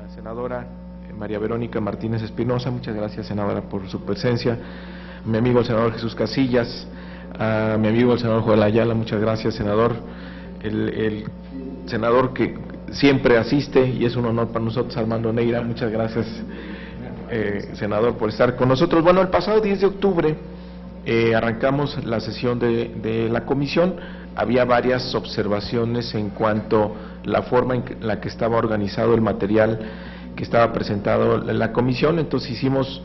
la senadora María Verónica Martínez Espinosa. Muchas gracias, senadora, por su presencia. Mi amigo el senador Jesús Casillas, a mi amigo el senador Joel Ayala, muchas gracias, senador. El senador que siempre asiste y es un honor para nosotros, Armando Neira, muchas gracias, senador, por estar con nosotros. Bueno, el pasado 10 de octubre arrancamos la sesión de la comisión. Había varias observaciones en cuanto a la forma en la que estaba organizado el material que estaba presentado en la comisión. Entonces hicimos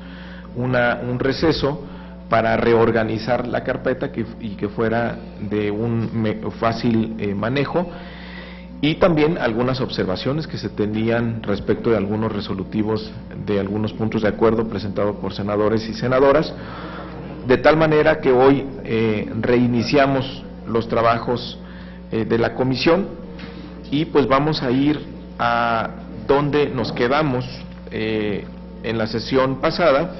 un receso para reorganizar la carpeta y que fuera de un fácil manejo, y también algunas observaciones que se tenían respecto de algunos resolutivos de algunos puntos de acuerdo presentados por senadores y senadoras, de tal manera que hoy reiniciamos los trabajos de la comisión y pues vamos a ir a donde nos quedamos en la sesión pasada,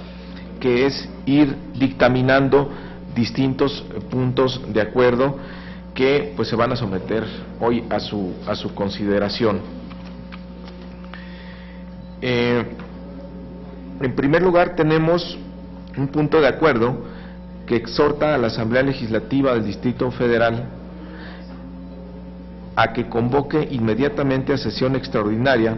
que es ir dictaminando distintos puntos de acuerdo que pues se van a someter hoy a su consideración. En primer lugar, tenemos un punto de acuerdo que exhorta a la Asamblea Legislativa del Distrito Federal a que convoque inmediatamente a sesión extraordinaria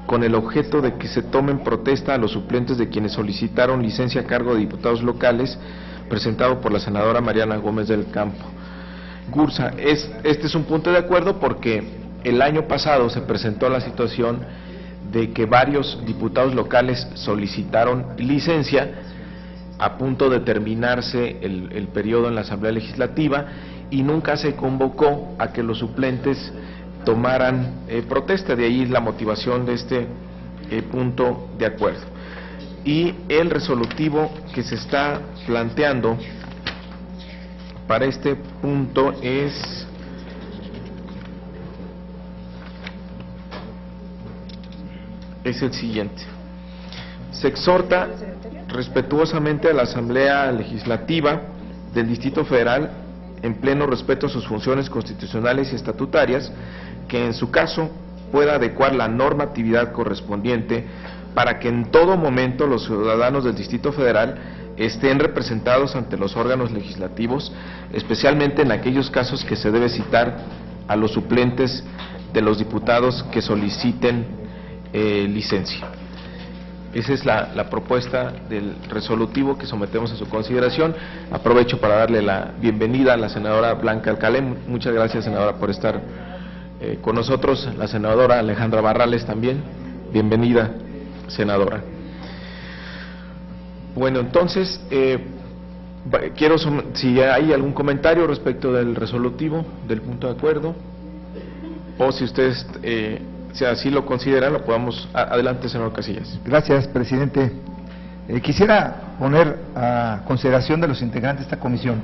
con el objeto de que se tomen protesta a los suplentes de quienes solicitaron licencia a cargo de diputados locales, presentado por la senadora Mariana Gómez del Campo Gursa. Este es un punto de acuerdo porque el año pasado se presentó la situación de que varios diputados locales solicitaron licencia a punto de terminarse el periodo en la Asamblea Legislativa y nunca se convocó a que los suplentes tomaran protesta. De ahí la motivación de este punto de acuerdo. Y el resolutivo que se está planteando para este punto es el siguiente: se exhorta respetuosamente a la Asamblea Legislativa del Distrito Federal, en pleno respeto a sus funciones constitucionales y estatutarias, que en su caso pueda adecuar la normatividad correspondiente para que en todo momento los ciudadanos del Distrito Federal estén representados ante los órganos legislativos, especialmente en aquellos casos que se debe citar a los suplentes de los diputados que soliciten licencia. Esa es la propuesta del resolutivo que sometemos a su consideración. Aprovecho para darle la bienvenida a la senadora Blanca Alcalé. Muchas gracias, senadora, por estar con nosotros. La senadora Alejandra Barrales también. Bienvenida, senadora. Bueno, entonces, quiero, si hay algún comentario respecto del resolutivo, del punto de acuerdo, o si ustedes si así lo consideran, lo podamos. Adelante, senador Casillas. Gracias, presidente. Quisiera poner a consideración de los integrantes de esta comisión,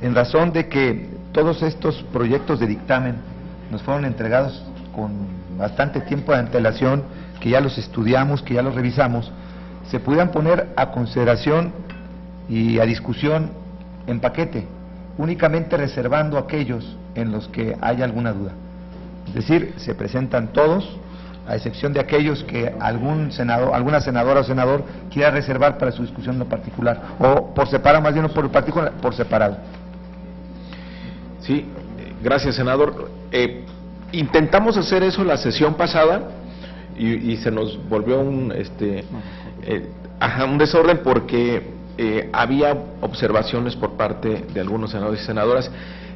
en razón de que todos estos proyectos de dictamen nos fueron entregados con bastante tiempo de antelación, que ya los estudiamos, que ya los revisamos, se pudieran poner a consideración y a discusión en paquete, únicamente reservando aquellos en los que haya alguna duda. Es decir, se presentan todos, a excepción de aquellos que algún senador, alguna senadora o senador quiera reservar para su discusión en lo particular, o por separado, más bien no por particular, por separado. Sí, gracias, senador. Intentamos hacer eso la sesión pasada y se nos volvió un desorden porque había observaciones por parte de algunos senadores y senadoras.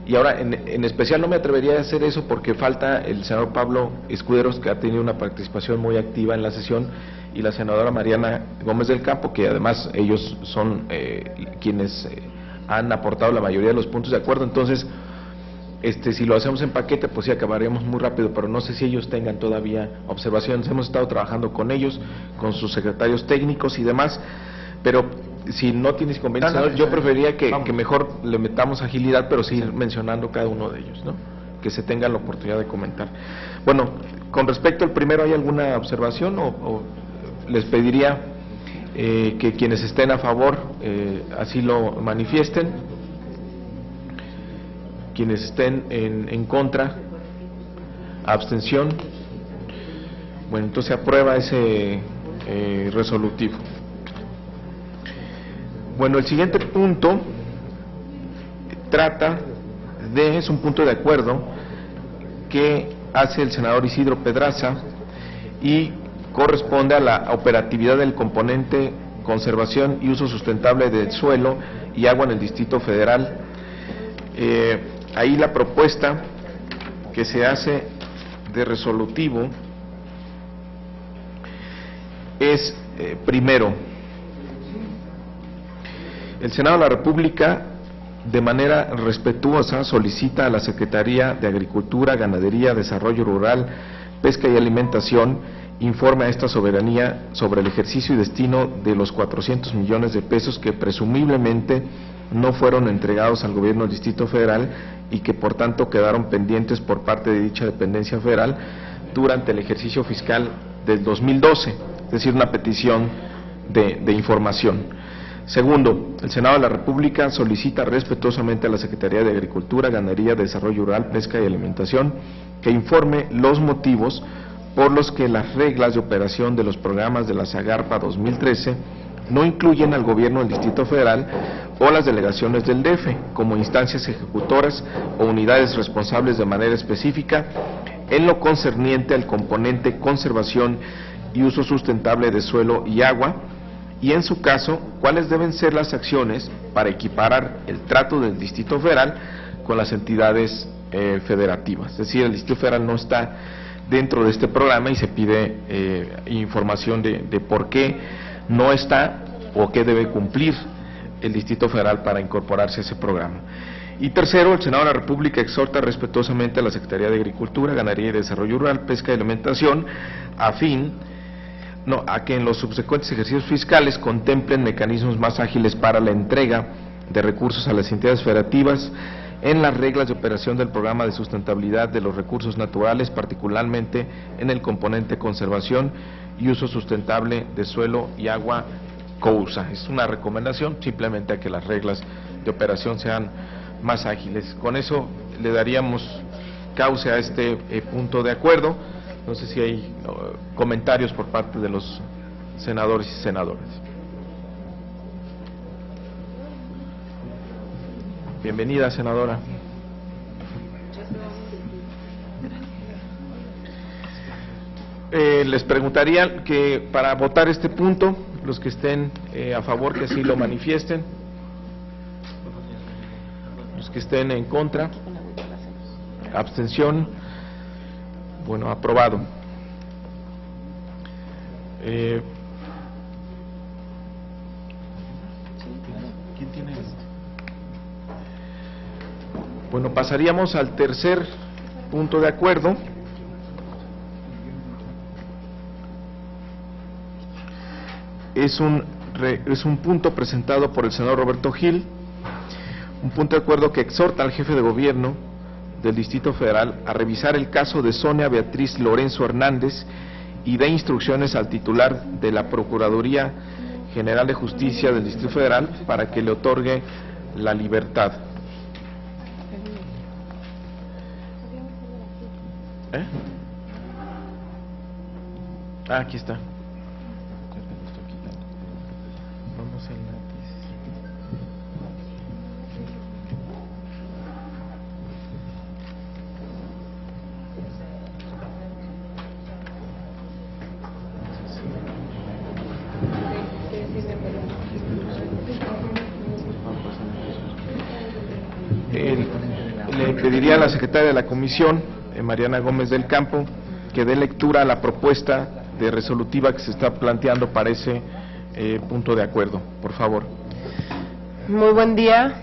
Y ahora, en especial, no me atrevería a hacer eso porque falta el senador Pablo Escuderos, que ha tenido una participación muy activa en la sesión, y la senadora Mariana Gómez del Campo, que además ellos son quienes han aportado la mayoría de los puntos de acuerdo. Entonces, si lo hacemos en paquete, pues sí acabaríamos muy rápido, pero no sé si ellos tengan todavía observaciones. Hemos estado trabajando con ellos, con sus secretarios técnicos y demás, pero si no tienes inconveniente, yo preferiría que mejor le metamos agilidad, pero sí ir mencionando cada uno de ellos, ¿no? Que se tenga la oportunidad de comentar. Bueno, con respecto al primero, ¿hay alguna observación o les pediría que quienes estén a favor así lo manifiesten? Quienes estén en contra, abstención. Bueno, entonces aprueba ese resolutivo. Bueno, el siguiente punto es un punto de acuerdo que hace el senador Isidro Pedraza y corresponde a la operatividad del componente conservación y uso sustentable del suelo y agua en el Distrito Federal. Ahí la propuesta que se hace de resolutivo es, primero, el Senado de la República, de manera respetuosa, solicita a la Secretaría de Agricultura, Ganadería, Desarrollo Rural, Pesca y Alimentación informe a esta soberanía sobre el ejercicio y destino de los 400 millones de pesos que presumiblemente no fueron entregados al Gobierno del Distrito Federal y que por tanto quedaron pendientes por parte de dicha dependencia federal durante el ejercicio fiscal del 2012, es decir, una petición de información. Segundo, el Senado de la República solicita respetuosamente a la Secretaría de Agricultura, Ganadería, Desarrollo Rural, Pesca y Alimentación que informe los motivos por los que las reglas de operación de los programas de la SAGARPA 2013 no incluyen al Gobierno del Distrito Federal o las delegaciones del DF como instancias ejecutoras o unidades responsables de manera específica en lo concerniente al componente conservación y uso sustentable de suelo y agua, y en su caso, cuáles deben ser las acciones para equiparar el trato del Distrito Federal con las entidades federativas. Es decir, el Distrito Federal no está dentro de este programa y se pide información de por qué no está o qué debe cumplir el Distrito Federal para incorporarse a ese programa. Y tercero, el Senado de la República exhorta respetuosamente a la Secretaría de Agricultura, Ganadería y Desarrollo Rural, Pesca y Alimentación a que en los subsecuentes ejercicios fiscales contemplen mecanismos más ágiles para la entrega de recursos a las entidades federativas en las reglas de operación del programa de sustentabilidad de los recursos naturales, particularmente en el componente conservación y uso sustentable de suelo y agua COUSA. Es una recomendación simplemente a que las reglas de operación sean más ágiles. Con eso le daríamos cauce a este punto de acuerdo. No sé si hay comentarios por parte de los senadores y senadoras. Bienvenida, senadora. Les preguntaría que para votar este punto, los que estén a favor que así lo manifiesten, los que estén en contra, abstención. Bueno, aprobado. ¿Quién tiene esto? Bueno, pasaríamos al tercer punto de acuerdo. Es un punto presentado por el senador Roberto Gil, un punto de acuerdo que exhorta al jefe de gobierno del Distrito Federal a revisar el caso de Sonia Beatriz Lorenzo Hernández y de instrucciones al titular de la Procuraduría General de Justicia del Distrito Federal para que le otorgue la libertad. Aquí está. Vamos al lápiz. Le pediría a la secretaria de la Comisión, Mariana Gómez del Campo, que dé lectura a la propuesta de resolutiva que se está planteando para ese punto de acuerdo, por favor. Muy buen día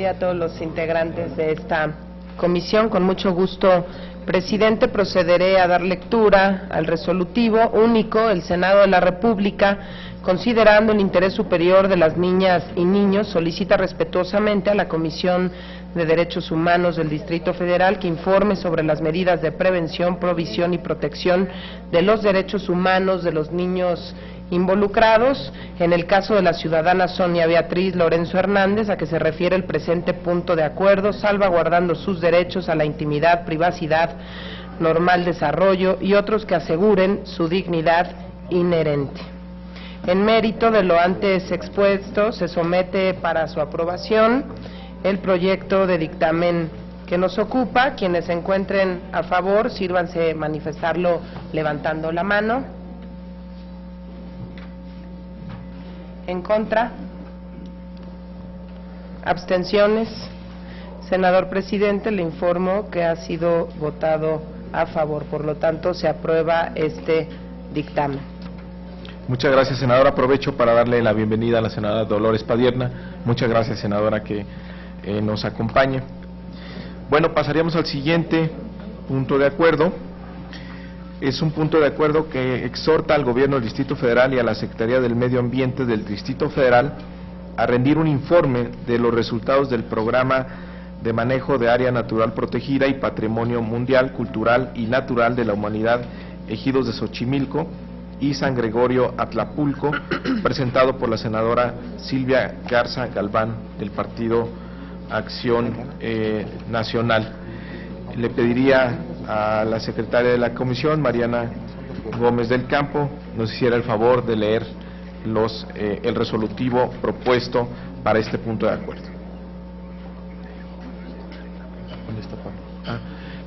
a todos los integrantes de esta comisión. Con mucho gusto, presidente, procederé a dar lectura al resolutivo único. El Senado de la República, considerando el interés superior de las niñas y niños, solicita respetuosamente a la Comisión de Derechos Humanos del Distrito Federal que informe sobre las medidas de prevención, provisión y protección de los derechos humanos de los niños involucrados en el caso de la ciudadana Sonia Beatriz Lorenzo Hernández, a que se refiere el presente punto de acuerdo, salvaguardando sus derechos a la intimidad, privacidad, normal desarrollo y otros que aseguren su dignidad inherente. En mérito de lo antes expuesto, se somete para su aprobación el proyecto de dictamen que nos ocupa. Quienes se encuentren a favor, sírvanse manifestarlo levantando la mano. ¿En contra? ¿Abstenciones? Senador presidente, le informo que ha sido votado a favor, por lo tanto se aprueba este dictamen. Muchas gracias, senadora. Aprovecho para darle la bienvenida a la senadora Dolores Padierna. Muchas gracias, senadora, que nos acompañe. Bueno, pasaríamos al siguiente punto de acuerdo. Es un punto de acuerdo que exhorta al Gobierno del Distrito Federal y a la Secretaría del Medio Ambiente del Distrito Federal a rendir un informe de los resultados del programa de manejo de área natural protegida y patrimonio mundial, cultural y natural de la humanidad, Ejidos de Xochimilco y San Gregorio Atlapulco, presentado por la senadora Silvia Garza Galván del Partido Acción Nacional. Le pediría a la secretaria de la comisión, Mariana Gómez del Campo, nos hiciera el favor de leer el resolutivo propuesto para este punto de acuerdo.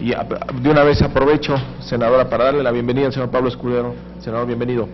Y de una vez aprovecho, senadora, para darle la bienvenida al señor Pablo Escudero. Senador, bienvenido.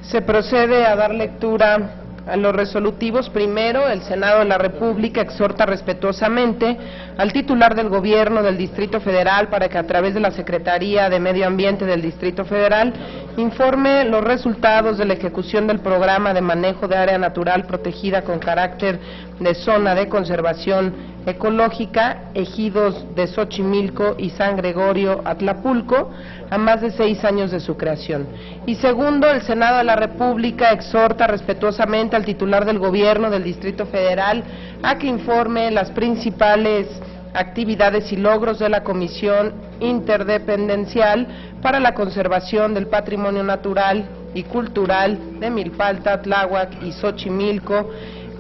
Se procede a dar lectura a los resolutivos. Primero, el Senado de la República exhorta respetuosamente al titular del Gobierno del Distrito Federal para que a través de la Secretaría de Medio Ambiente del Distrito Federal informe los resultados de la ejecución del programa de manejo de área natural protegida con carácter de zona de conservación ecológica, Ejidos de Xochimilco y San Gregorio Atlapulco, a más de 6 años de su creación. Y segundo, el Senado de la República exhorta respetuosamente al titular del Gobierno del Distrito Federal a que informe las principales actividades y logros de la Comisión Interdependencial para la Conservación del Patrimonio Natural y Cultural de Milpalta, Tláhuac y Xochimilco,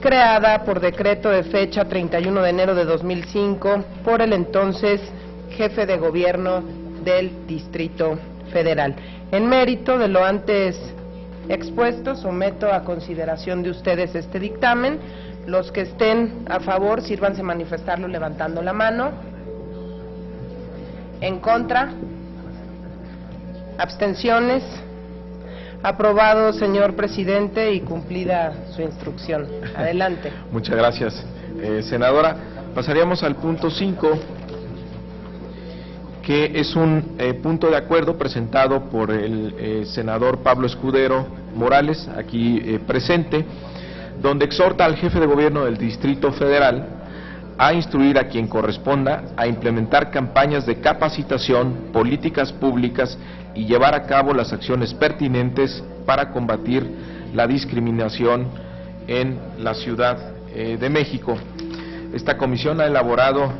creada por decreto de fecha 31 de enero de 2005 por el entonces jefe de gobierno del Distrito Federal. En mérito de lo antes expuesto, someto a consideración de ustedes este dictamen. Los que estén a favor, sírvanse manifestarlo levantando la mano. ¿En contra? ¿Abstenciones? Aprobado, señor presidente, y cumplida su instrucción. Adelante. Muchas gracias, senadora. Pasaríamos al punto 5, que es un punto de acuerdo presentado por el senador Pablo Escudero Morales, aquí presente, donde exhorta al jefe de gobierno del Distrito Federal a instruir a quien corresponda a implementar campañas de capacitación, políticas públicas y llevar a cabo las acciones pertinentes para combatir la discriminación en la Ciudad de México. Esta comisión ha elaborado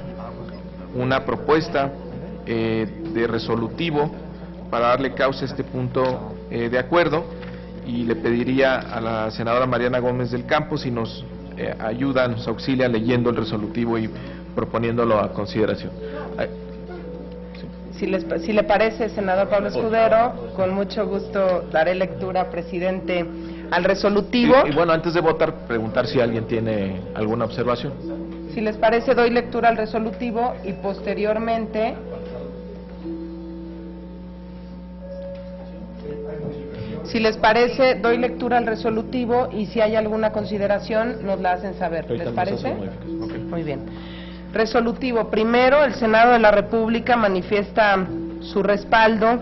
una propuesta de resolutivo para darle causa a este punto de acuerdo, y le pediría a la senadora Mariana Gómez del Campo si nos ayuda, nos auxilia leyendo el resolutivo y proponiéndolo a consideración. Si le parece, senador Pablo Escudero, con mucho gusto daré lectura, presidente, al resolutivo. Y bueno, antes de votar, preguntar si alguien tiene alguna observación. Si les parece, doy lectura al resolutivo y posteriormente doy lectura al resolutivo y si hay alguna consideración nos la hacen saber. ¿Les parece? Okay. Muy bien. Resolutivo. Primero, el Senado de la República manifiesta su respaldo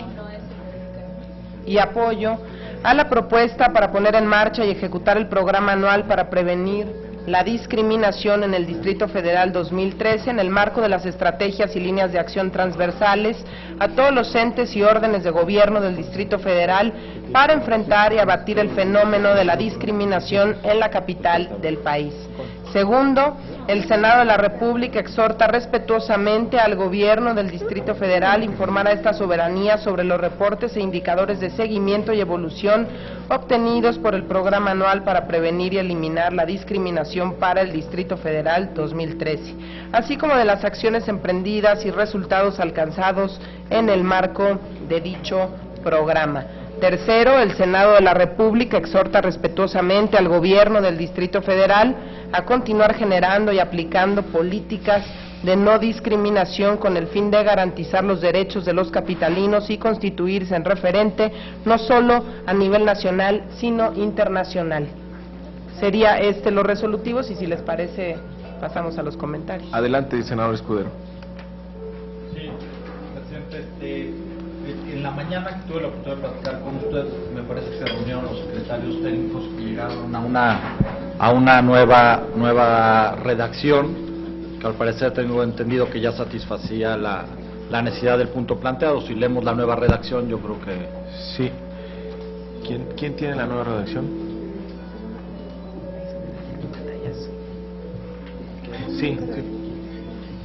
y apoyo a la propuesta para poner en marcha y ejecutar el programa anual para prevenir la discriminación en el Distrito Federal 2013 en el marco de las estrategias y líneas de acción transversales a todos los entes y órdenes de gobierno del Distrito Federal para enfrentar y abatir el fenómeno de la discriminación en la capital del país. Segundo, el Senado de la República exhorta respetuosamente al Gobierno del Distrito Federal a informar a esta soberanía sobre los reportes e indicadores de seguimiento y evolución obtenidos por el Programa Anual para Prevenir y Eliminar la Discriminación para el Distrito Federal 2013, así como de las acciones emprendidas y resultados alcanzados en el marco de dicho programa. Tercero, el Senado de la República exhorta respetuosamente al Gobierno del Distrito Federal a continuar generando y aplicando políticas de no discriminación con el fin de garantizar los derechos de los capitalinos y constituirse en referente no solo a nivel nacional, sino internacional. Sería los resolutivos y si les parece pasamos a los comentarios. Adelante, senador Escudero. Sí, presidente, en la mañana que tuve la oportunidad de platicar con usted, me parece que se reunieron los secretarios técnicos y llegaron a una nueva redacción, que al parecer tengo entendido que ya satisfacía la necesidad del punto planteado. Si leemos la nueva redacción, yo creo que... Sí. ¿Quién tiene la nueva redacción? Sí.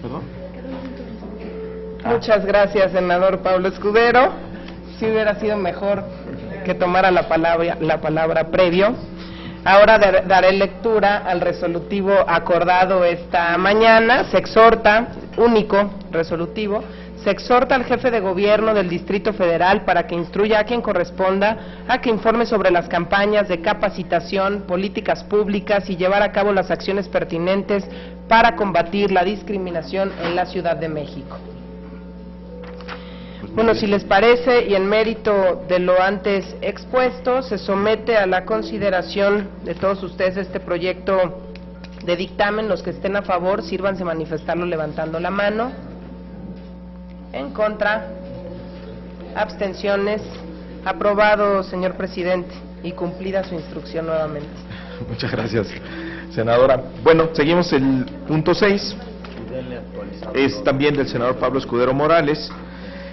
¿Perdón? Muchas gracias, senador Pablo Escudero. Si hubiera sido mejor que tomara la palabra previo. Ahora daré lectura al resolutivo acordado esta mañana. Se exhorta, único resolutivo, se exhorta al jefe de gobierno del Distrito Federal para que instruya a quien corresponda a que informe sobre las campañas de capacitación, políticas públicas y llevar a cabo las acciones pertinentes para combatir la discriminación en la Ciudad de México. Bueno, si les parece, y en mérito de lo antes expuesto, se somete a la consideración de todos ustedes este proyecto de dictamen. Los que estén a favor, sírvanse manifestarlo levantando la mano. En contra, abstenciones. Aprobado, señor presidente, y cumplida su instrucción nuevamente. Muchas gracias, senadora. Bueno, seguimos el punto 6. Es también del senador Pablo Escudero Morales.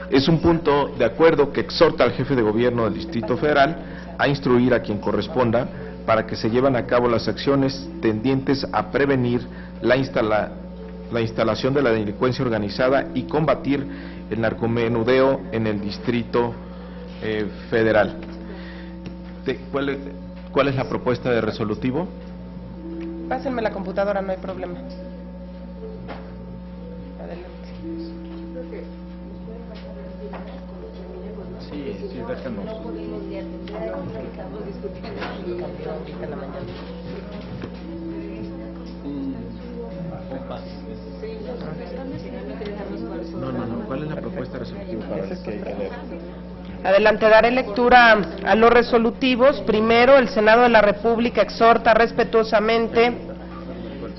Es un punto de acuerdo que exhorta al jefe de gobierno del Distrito Federal a instruir a quien corresponda para que se lleven a cabo las acciones tendientes a prevenir la instalación de la delincuencia organizada y combatir el narcomenudeo en el Distrito Federal. ¿Cuál es la propuesta de resolutivo? Pásenme la computadora, no hay problema. Sí, déjenos. No. ¿Cuál es la propuesta resolutiva para ver qué hay que leer? Adelante, daré lectura a los resolutivos. Primero, el Senado de la República exhorta respetuosamente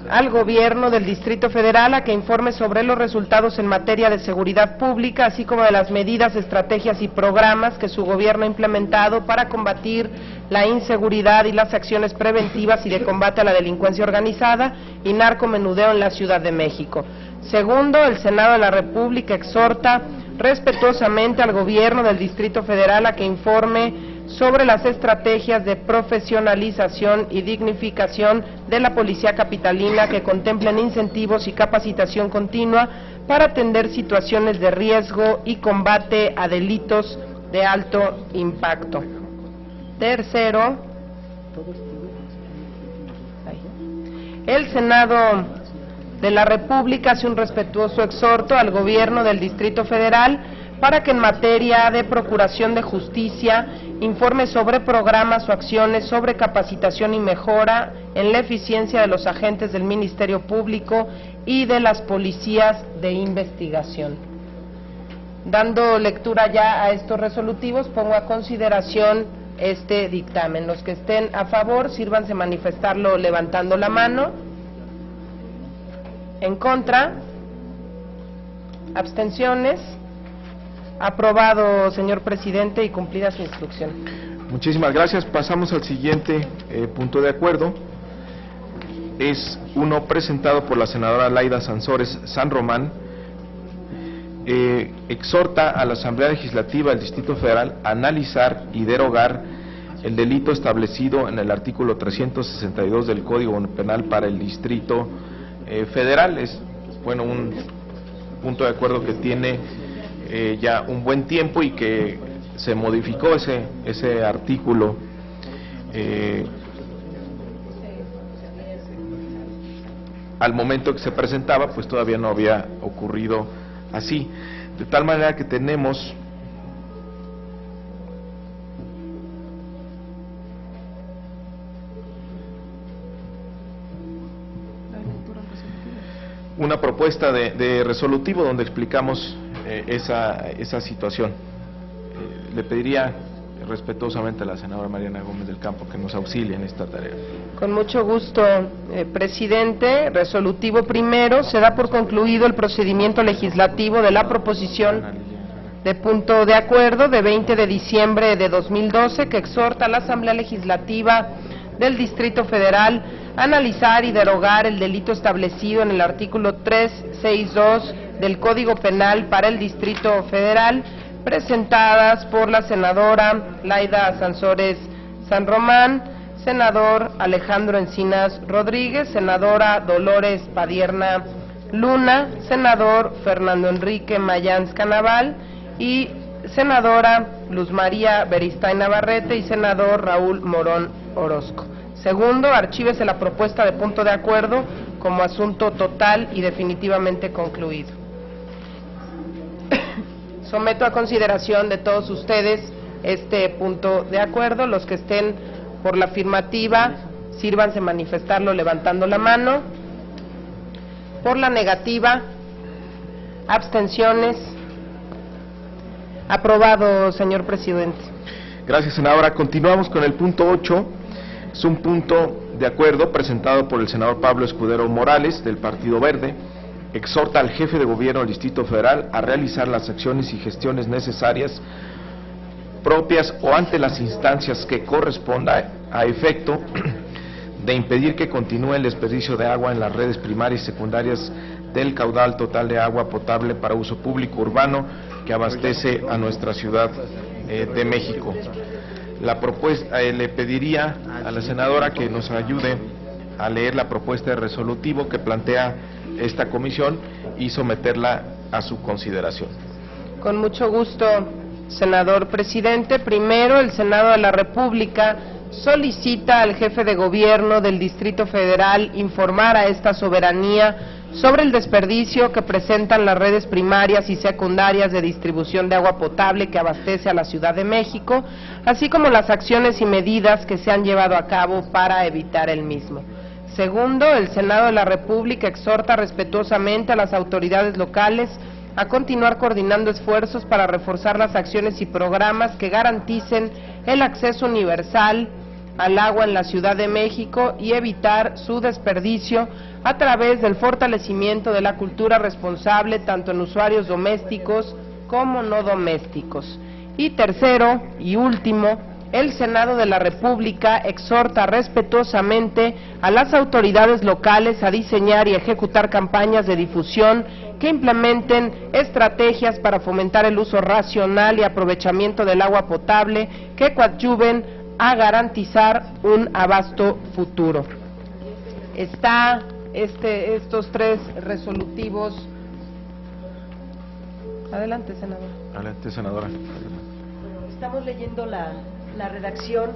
al Gobierno del Distrito Federal a que informe sobre los resultados en materia de seguridad pública, así como de las medidas, estrategias y programas que su Gobierno ha implementado para combatir la inseguridad y las acciones preventivas y de combate a la delincuencia organizada y narcomenudeo en la Ciudad de México. Segundo, el Senado de la República exhorta respetuosamente al Gobierno del Distrito Federal a que informe sobre las estrategias de profesionalización y dignificación de la Policía Capitalina que contemplen incentivos y capacitación continua para atender situaciones de riesgo y combate a delitos de alto impacto. Tercero, el Senado de la República hace un respetuoso exhorto al Gobierno del Distrito Federal para que en materia de procuración de justicia informe sobre programas o acciones sobre capacitación y mejora en la eficiencia de los agentes del Ministerio Público y de las policías de investigación. Dando lectura ya a estos resolutivos, pongo a consideración este dictamen. Los que estén a favor, sírvanse manifestarlo levantando la mano. En contra, abstenciones. Aprobado, señor presidente, y cumplida su instrucción. Muchísimas gracias. Pasamos al siguiente punto de acuerdo. Es uno presentado por la senadora Laida Sansores San Román. Exhorta a la Asamblea Legislativa del Distrito Federal a analizar y derogar el delito establecido en el artículo 362 del Código Penal para el Distrito federal. Es, bueno, un punto de acuerdo que tiene ya un buen tiempo y que se modificó ese artículo al momento que se presentaba, pues todavía no había ocurrido así, de tal manera que tenemos una propuesta de resolutivo donde explicamos esa situación. Le pediría respetuosamente a la senadora Mariana Gómez del Campo que nos auxilie en esta tarea. Con mucho gusto, presidente. Resolutivo primero, se da por concluido el procedimiento legislativo de la proposición de punto de acuerdo de 20 de diciembre de 2012 que exhorta a la Asamblea Legislativa del Distrito Federal a analizar y derogar el delito establecido en el artículo 362 del Código Penal para el Distrito Federal, presentadas por la senadora Laida Sansores San Román, senador Alejandro Encinas Rodríguez, senadora Dolores Padierna Luna, senador Fernando Enrique Mayans Canaval y senadora Luz María Beristain Navarrete y senador Raúl Morón Orozco. Segundo, archívese la propuesta de punto de acuerdo como asunto total y definitivamente concluido. Someto a consideración de todos ustedes este punto de acuerdo. Los que estén por la afirmativa, sírvanse manifestarlo levantando la mano. Por la negativa, abstenciones. Aprobado, señor presidente. Gracias, senadora. Continuamos con el punto 8. Es un punto de acuerdo presentado por el senador Pablo Escudero Morales, del Partido Verde. Exhorta al jefe de gobierno del Distrito Federal a realizar las acciones y gestiones necesarias propias o ante las instancias que corresponda a efecto de impedir que continúe el desperdicio de agua en las redes primarias y secundarias del caudal total de agua potable para uso público urbano que abastece a nuestra Ciudad de México. La propuesta, le pediría a la senadora que nos ayude a leer la propuesta de resolutivo que plantea esta comisión y someterla a su consideración. Con mucho gusto, senador presidente. Primero, el Senado de la República solicita al jefe de gobierno del Distrito Federal informar a esta soberanía sobre el desperdicio que presentan las redes primarias y secundarias de distribución de agua potable que abastece a la Ciudad de México, así como las acciones y medidas que se han llevado a cabo para evitar el mismo. Segundo, el Senado de la República exhorta respetuosamente a las autoridades locales a continuar coordinando esfuerzos para reforzar las acciones y programas que garanticen el acceso universal al agua en la Ciudad de México y evitar su desperdicio a través del fortalecimiento de la cultura responsable tanto en usuarios domésticos como no domésticos. Y tercero y último, el Senado de la República exhorta respetuosamente a las autoridades locales a diseñar y ejecutar campañas de difusión que implementen estrategias para fomentar el uso racional y aprovechamiento del agua potable que coadyuven a garantizar un abasto futuro. Estos tres resolutivos. Adelante, senadora. Adelante, senadora. Estamos leyendo la redacción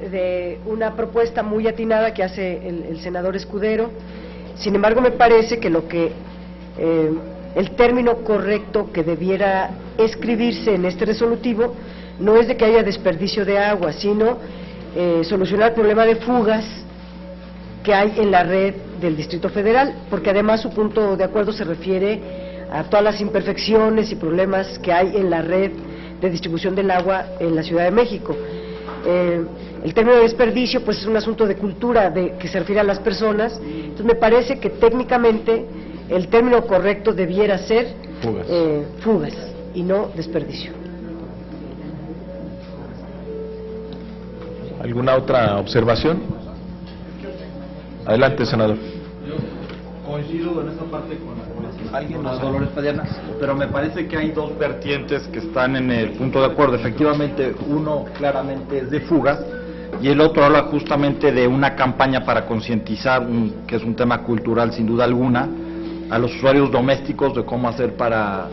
de una propuesta muy atinada que hace el senador Escudero. Sin embargo, me parece que el término correcto que debiera escribirse en este resolutivo no es de que haya desperdicio de agua, sino solucionar el problema de fugas que hay en la red del Distrito Federal, porque además su punto de acuerdo se refiere a todas las imperfecciones y problemas que hay en la red de distribución del agua en la Ciudad de México. El término de desperdicio pues es un asunto de cultura que se refiere a las personas, entonces me parece que técnicamente el término correcto debiera ser fugas y no desperdicio. ¿Alguna otra observación? Adelante, senador. Yo coincido en esta parte con las Dolores Padierna, pero me parece que hay dos vertientes que están en el punto de acuerdo. Efectivamente, uno claramente es de fugas, y el otro habla justamente de una campaña para concientizar, que es un tema cultural sin duda alguna, a los usuarios domésticos de cómo hacer para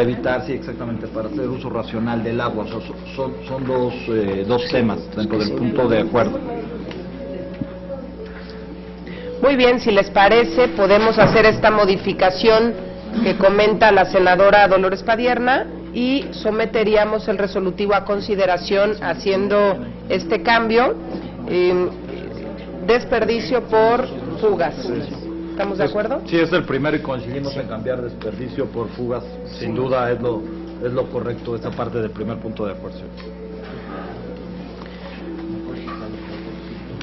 evitar, sí, exactamente, para hacer uso racional del agua. Son dos temas dentro del punto de acuerdo. Muy bien, si les parece, podemos hacer esta modificación que comenta la senadora Dolores Padierna y someteríamos el resolutivo a consideración haciendo este cambio, desperdicio por fugas. ¿Estamos de acuerdo? Sí, es el primero y coincidimos en cambiar desperdicio por fugas. Sin duda es lo correcto, esa parte del primer punto de acuerdo.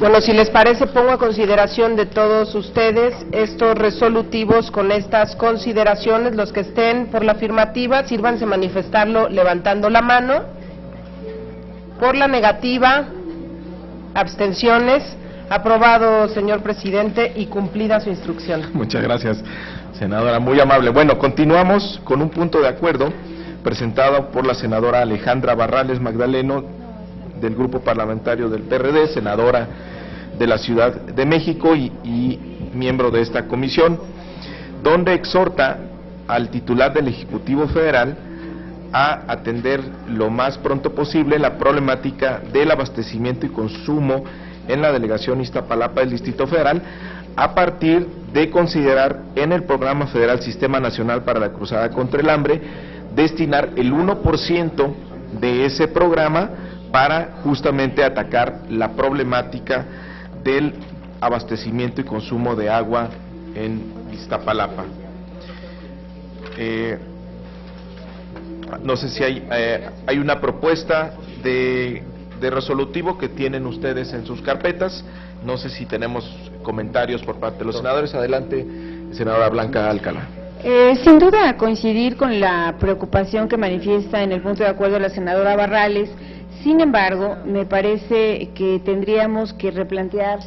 Bueno, si les parece, pongo a consideración de todos ustedes estos resolutivos con estas consideraciones. Los que estén por la afirmativa, sírvanse manifestarlo levantando la mano. Por la negativa, abstenciones. Aprobado, señor presidente, y cumplida su instrucción. Muchas gracias, senadora, muy amable. Bueno, continuamos con un punto de acuerdo presentado por la senadora Alejandra Barrales Magdaleno, del Grupo Parlamentario del PRD, senadora de la Ciudad de México y miembro de esta comisión, donde exhorta al titular del Ejecutivo Federal a atender lo más pronto posible la problemática del abastecimiento y consumo en la delegación Iztapalapa del Distrito Federal, a partir de considerar en el Programa Federal Sistema Nacional para la Cruzada contra el Hambre, destinar el 1% de ese programa para justamente atacar la problemática del abastecimiento y consumo de agua en Iztapalapa. No sé si hay una propuesta de resolutivo que tienen ustedes en sus carpetas. No sé si tenemos comentarios por parte de los senadores. Adelante, senadora Blanca Alcalá. Sin duda coincidir con la preocupación que manifiesta en el punto de acuerdo la senadora Barrales. Sin embargo, me parece que tendríamos que replantear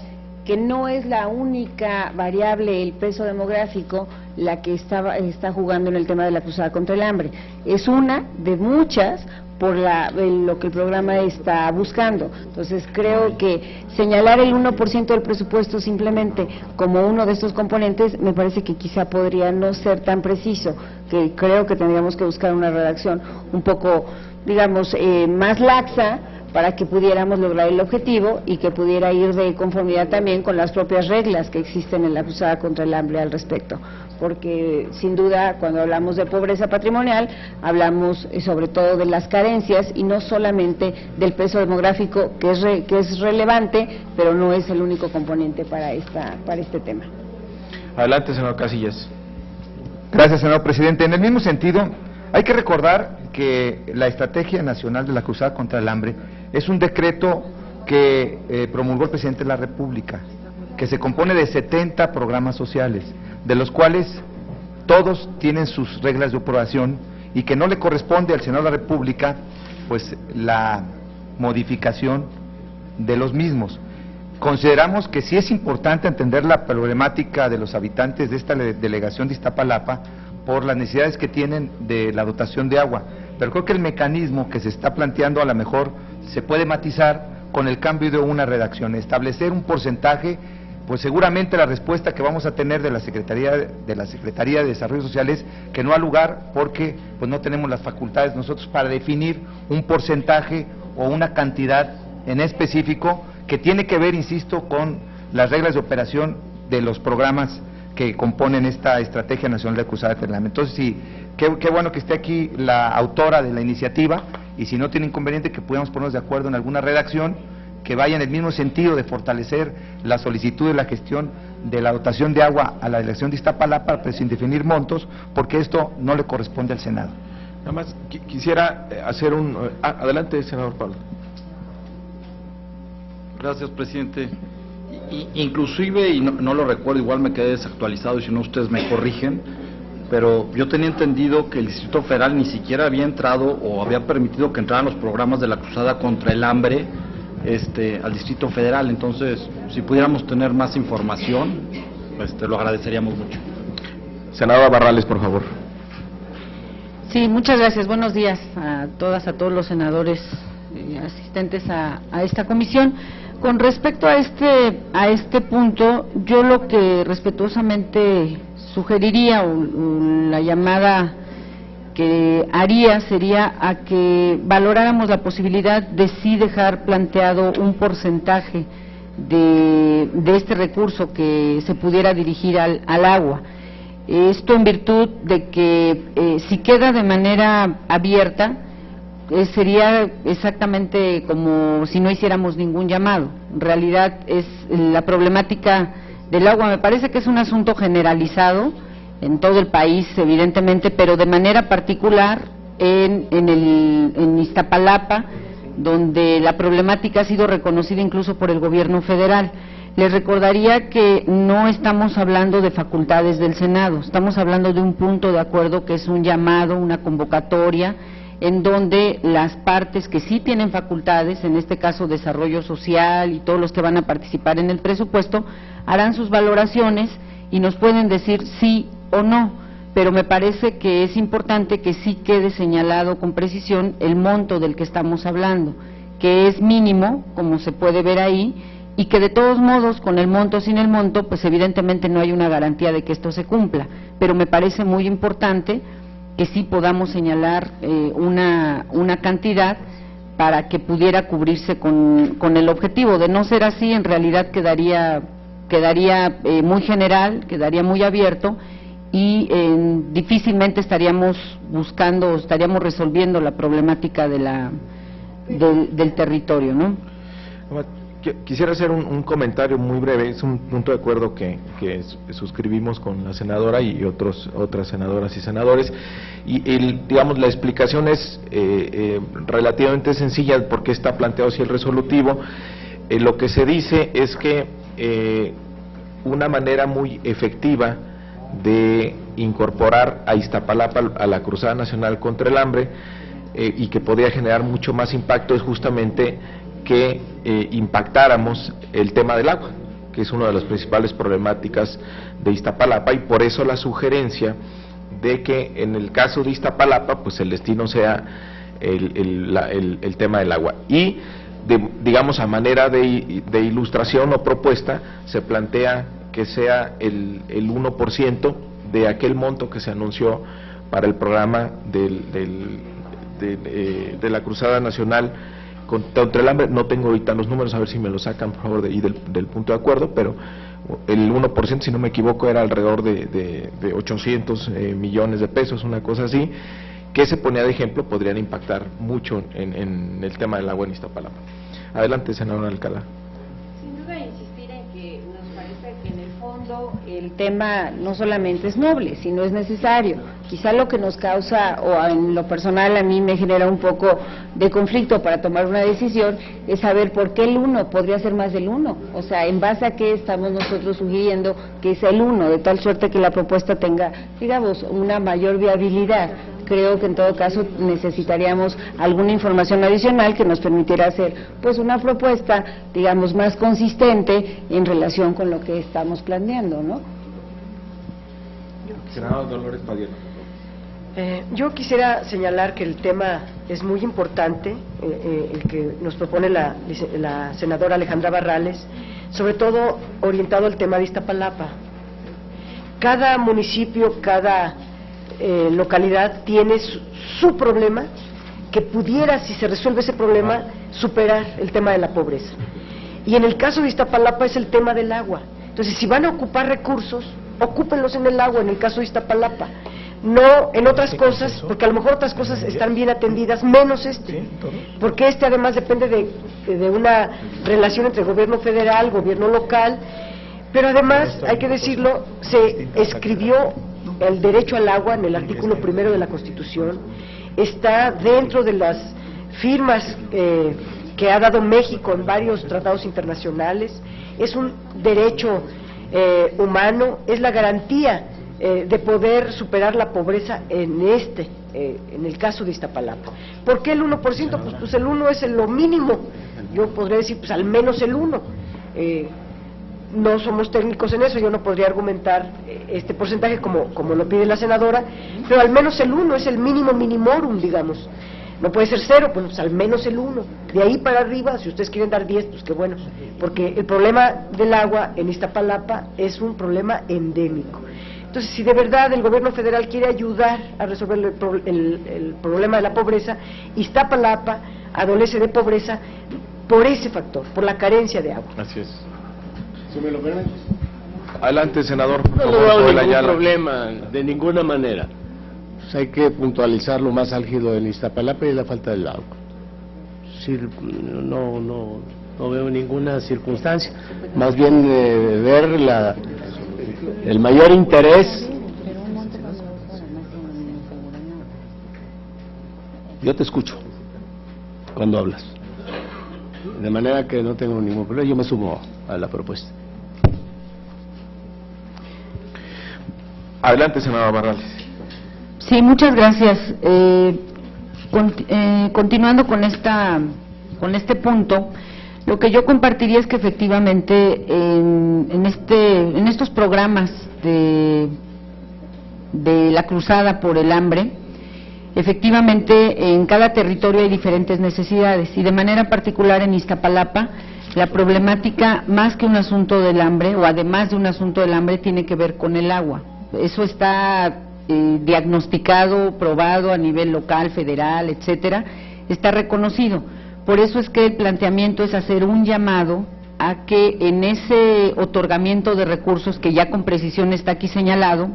que no es la única variable, el peso demográfico, la que está jugando en el tema de la cruzada contra el hambre. Es una de muchas por lo que el programa está buscando. Entonces creo que señalar el 1% del presupuesto simplemente como uno de estos componentes me parece que quizá podría no ser tan preciso, que creo que tendríamos que buscar una redacción un poco, digamos, más laxa, para que pudiéramos lograr el objetivo y que pudiera ir de conformidad también con las propias reglas que existen en la cruzada contra el hambre al respecto, porque sin duda cuando hablamos de pobreza patrimonial hablamos sobre todo de las carencias y no solamente del peso demográfico que es relevante, pero no es el único componente para este tema. Adelante, senador Casillas. Gracias, senador presidente. En el mismo sentido, hay que recordar que la Estrategia Nacional de la Cruzada contra el Hambre es un decreto que promulgó el presidente de la República, que se compone de 70 programas sociales, de los cuales todos tienen sus reglas de aprobación y que no le corresponde al Senado de la República pues la modificación de los mismos. Consideramos que sí es importante entender la problemática de los habitantes de esta delegación de Iztapalapa por las necesidades que tienen de la dotación de agua, pero creo que el mecanismo que se está planteando a lo mejor se puede matizar con el cambio de una redacción, establecer un porcentaje. Pues seguramente la respuesta que vamos a tener de la Secretaría de Desarrollo Social es que no ha lugar porque pues no tenemos las facultades nosotros para definir un porcentaje o una cantidad en específico que tiene que ver, insisto, con las reglas de operación de los programas que componen esta Estrategia Nacional de Cruzada contra el Hambre. Entonces, sí, qué bueno que esté aquí la autora de la iniciativa, y si no tiene inconveniente que pudiéramos ponernos de acuerdo en alguna redacción que vaya en el mismo sentido de fortalecer la solicitud de la gestión de la dotación de agua a la delegación de Iztapalapa, pero sin definir montos, porque esto no le corresponde al Senado. Nada más quisiera hacer adelante, senador Pablo. Gracias, presidente. Inclusive, y no lo recuerdo, igual me quedé desactualizado y si no ustedes me corrigen, pero yo tenía entendido que el Distrito Federal ni siquiera había entrado o había permitido que entraran los programas de la cruzada contra el hambre al Distrito Federal. Entonces, si pudiéramos tener más información, lo agradeceríamos mucho. Senadora Barrales, por favor. Sí, muchas gracias. Buenos días a todas, a todos los senadores asistentes a esta comisión. Con respecto a este punto, yo lo que respetuosamente sugeriría o la llamada que haría sería a que valoráramos la posibilidad de sí dejar planteado un porcentaje de este recurso que se pudiera dirigir al agua. Esto en virtud de que si queda de manera abierta, sería exactamente como si no hiciéramos ningún llamado. En realidad es la problemática del agua, me parece que es un asunto generalizado en todo el país, evidentemente, pero de manera particular en Iztapalapa, donde la problemática ha sido reconocida incluso por el gobierno federal. Les recordaría que no estamos hablando de facultades del Senado, estamos hablando de un punto de acuerdo que es un llamado, una convocatoria, en donde las partes que sí tienen facultades, en este caso desarrollo social y todos los que van a participar en el presupuesto, harán sus valoraciones y nos pueden decir sí o no, pero me parece que es importante que sí quede señalado con precisión el monto del que estamos hablando, que es mínimo, como se puede ver ahí, y que de todos modos, con el monto o sin el monto, pues evidentemente no hay una garantía de que esto se cumpla, pero me parece muy importante que sí podamos señalar una cantidad para que pudiera cubrirse con el objetivo. De no ser así, en realidad quedaría muy general, quedaría muy abierto y difícilmente estaríamos buscando, estaríamos resolviendo la problemática del territorio, ¿no? Quisiera hacer un comentario muy breve. Es un punto de acuerdo que suscribimos con la senadora y otras senadoras y senadores, y digamos la explicación es relativamente sencilla porque está planteado así el resolutivo. Lo que se dice es que una manera muy efectiva de incorporar a Iztapalapa a la Cruzada Nacional contra el Hambre y que podría generar mucho más impacto es justamente que impactáramos el tema del agua, que es una de las principales problemáticas de Iztapalapa, y por eso la sugerencia de que en el caso de Iztapalapa pues el destino sea el tema del agua. Y digamos a manera de ilustración o propuesta se plantea que sea el 1% de aquel monto que se anunció para el programa de la Cruzada Nacional contra el hambre. No tengo ahorita los números, a ver si me los sacan por favor del punto de acuerdo, pero el 1%, si no me equivoco, era alrededor de 800 millones de pesos, una cosa así, que se ponía de ejemplo, podrían impactar mucho en el tema del agua en Iztapalapa. Adelante, senadora Alcalá. Sin duda insistir en que nos parece que en el fondo el tema no solamente es noble, sino es necesario. Quizá lo que nos causa, o en lo personal a mí me genera un poco de conflicto para tomar una decisión, es saber por qué el 1 podría ser más del 1, o sea, en base a qué estamos nosotros sugiriendo que es el 1, de tal suerte que la propuesta tenga, digamos, una mayor viabilidad. Creo que en todo caso necesitaríamos alguna información adicional que nos permitiera hacer pues una propuesta, digamos, más consistente en relación con lo que estamos planteando, ¿no? Senador Dolores Padilla. Yo quisiera señalar que el tema es muy importante, el que nos propone la senadora Alejandra Barrales, sobre todo orientado al tema de Iztapalapa. Cada municipio, cada localidad tiene su problema, que pudiera, si se resuelve ese problema, superar el tema de la pobreza. Y en el caso de Iztapalapa es el tema del agua. Entonces, si van a ocupar recursos, ocúpenlos en el agua, en el caso de Iztapalapa, no en otras cosas, porque a lo mejor otras cosas están bien atendidas, menos porque además depende de una relación entre gobierno federal, gobierno local, pero además, hay que decirlo, se escribió el derecho al agua en el artículo 1 de la Constitución, está dentro de las firmas que ha dado México en varios tratados internacionales, es un derecho humano, es la garantía de poder superar la pobreza en el caso de Iztapalapa. ¿Por qué el 1%? Pues el 1 es lo mínimo, yo podría decir pues al menos el 1%. No somos técnicos en eso, yo no podría argumentar este porcentaje como lo pide la senadora, pero al menos el 1 es el mínimo minimorum, digamos. No puede ser 0, pues al menos el 1. De ahí para arriba, si ustedes quieren dar 10, pues qué bueno. Porque el problema del agua en Iztapalapa es un problema endémico. Entonces, si de verdad el gobierno federal quiere ayudar a resolver el problema de la pobreza, Iztapalapa adolece de pobreza por ese factor, por la carencia de agua. Así es. ¿Si me lo permites? Adelante, senador. No le veo ningún problema, de ninguna manera. Pues hay que puntualizar lo más álgido en Iztapalapa y la falta del agua. Sí, no veo ninguna circunstancia. Más bien ver el mayor interés. Yo te escucho cuando hablas. De manera que no tengo ningún problema, yo me sumo a la propuesta. Adelante, senador Barrales. Sí, muchas gracias. Continuando con este punto, lo que yo compartiría es que efectivamente en estos programas de la cruzada por el hambre, efectivamente en cada territorio hay diferentes necesidades y de manera particular en Iztapalapa la problemática, más que un asunto del hambre o además de un asunto del hambre, tiene que ver con el agua. Eso está diagnosticado, probado a nivel local, federal, etcétera, está reconocido. Por eso es que el planteamiento es hacer un llamado a que en ese otorgamiento de recursos, que ya con precisión está aquí señalado,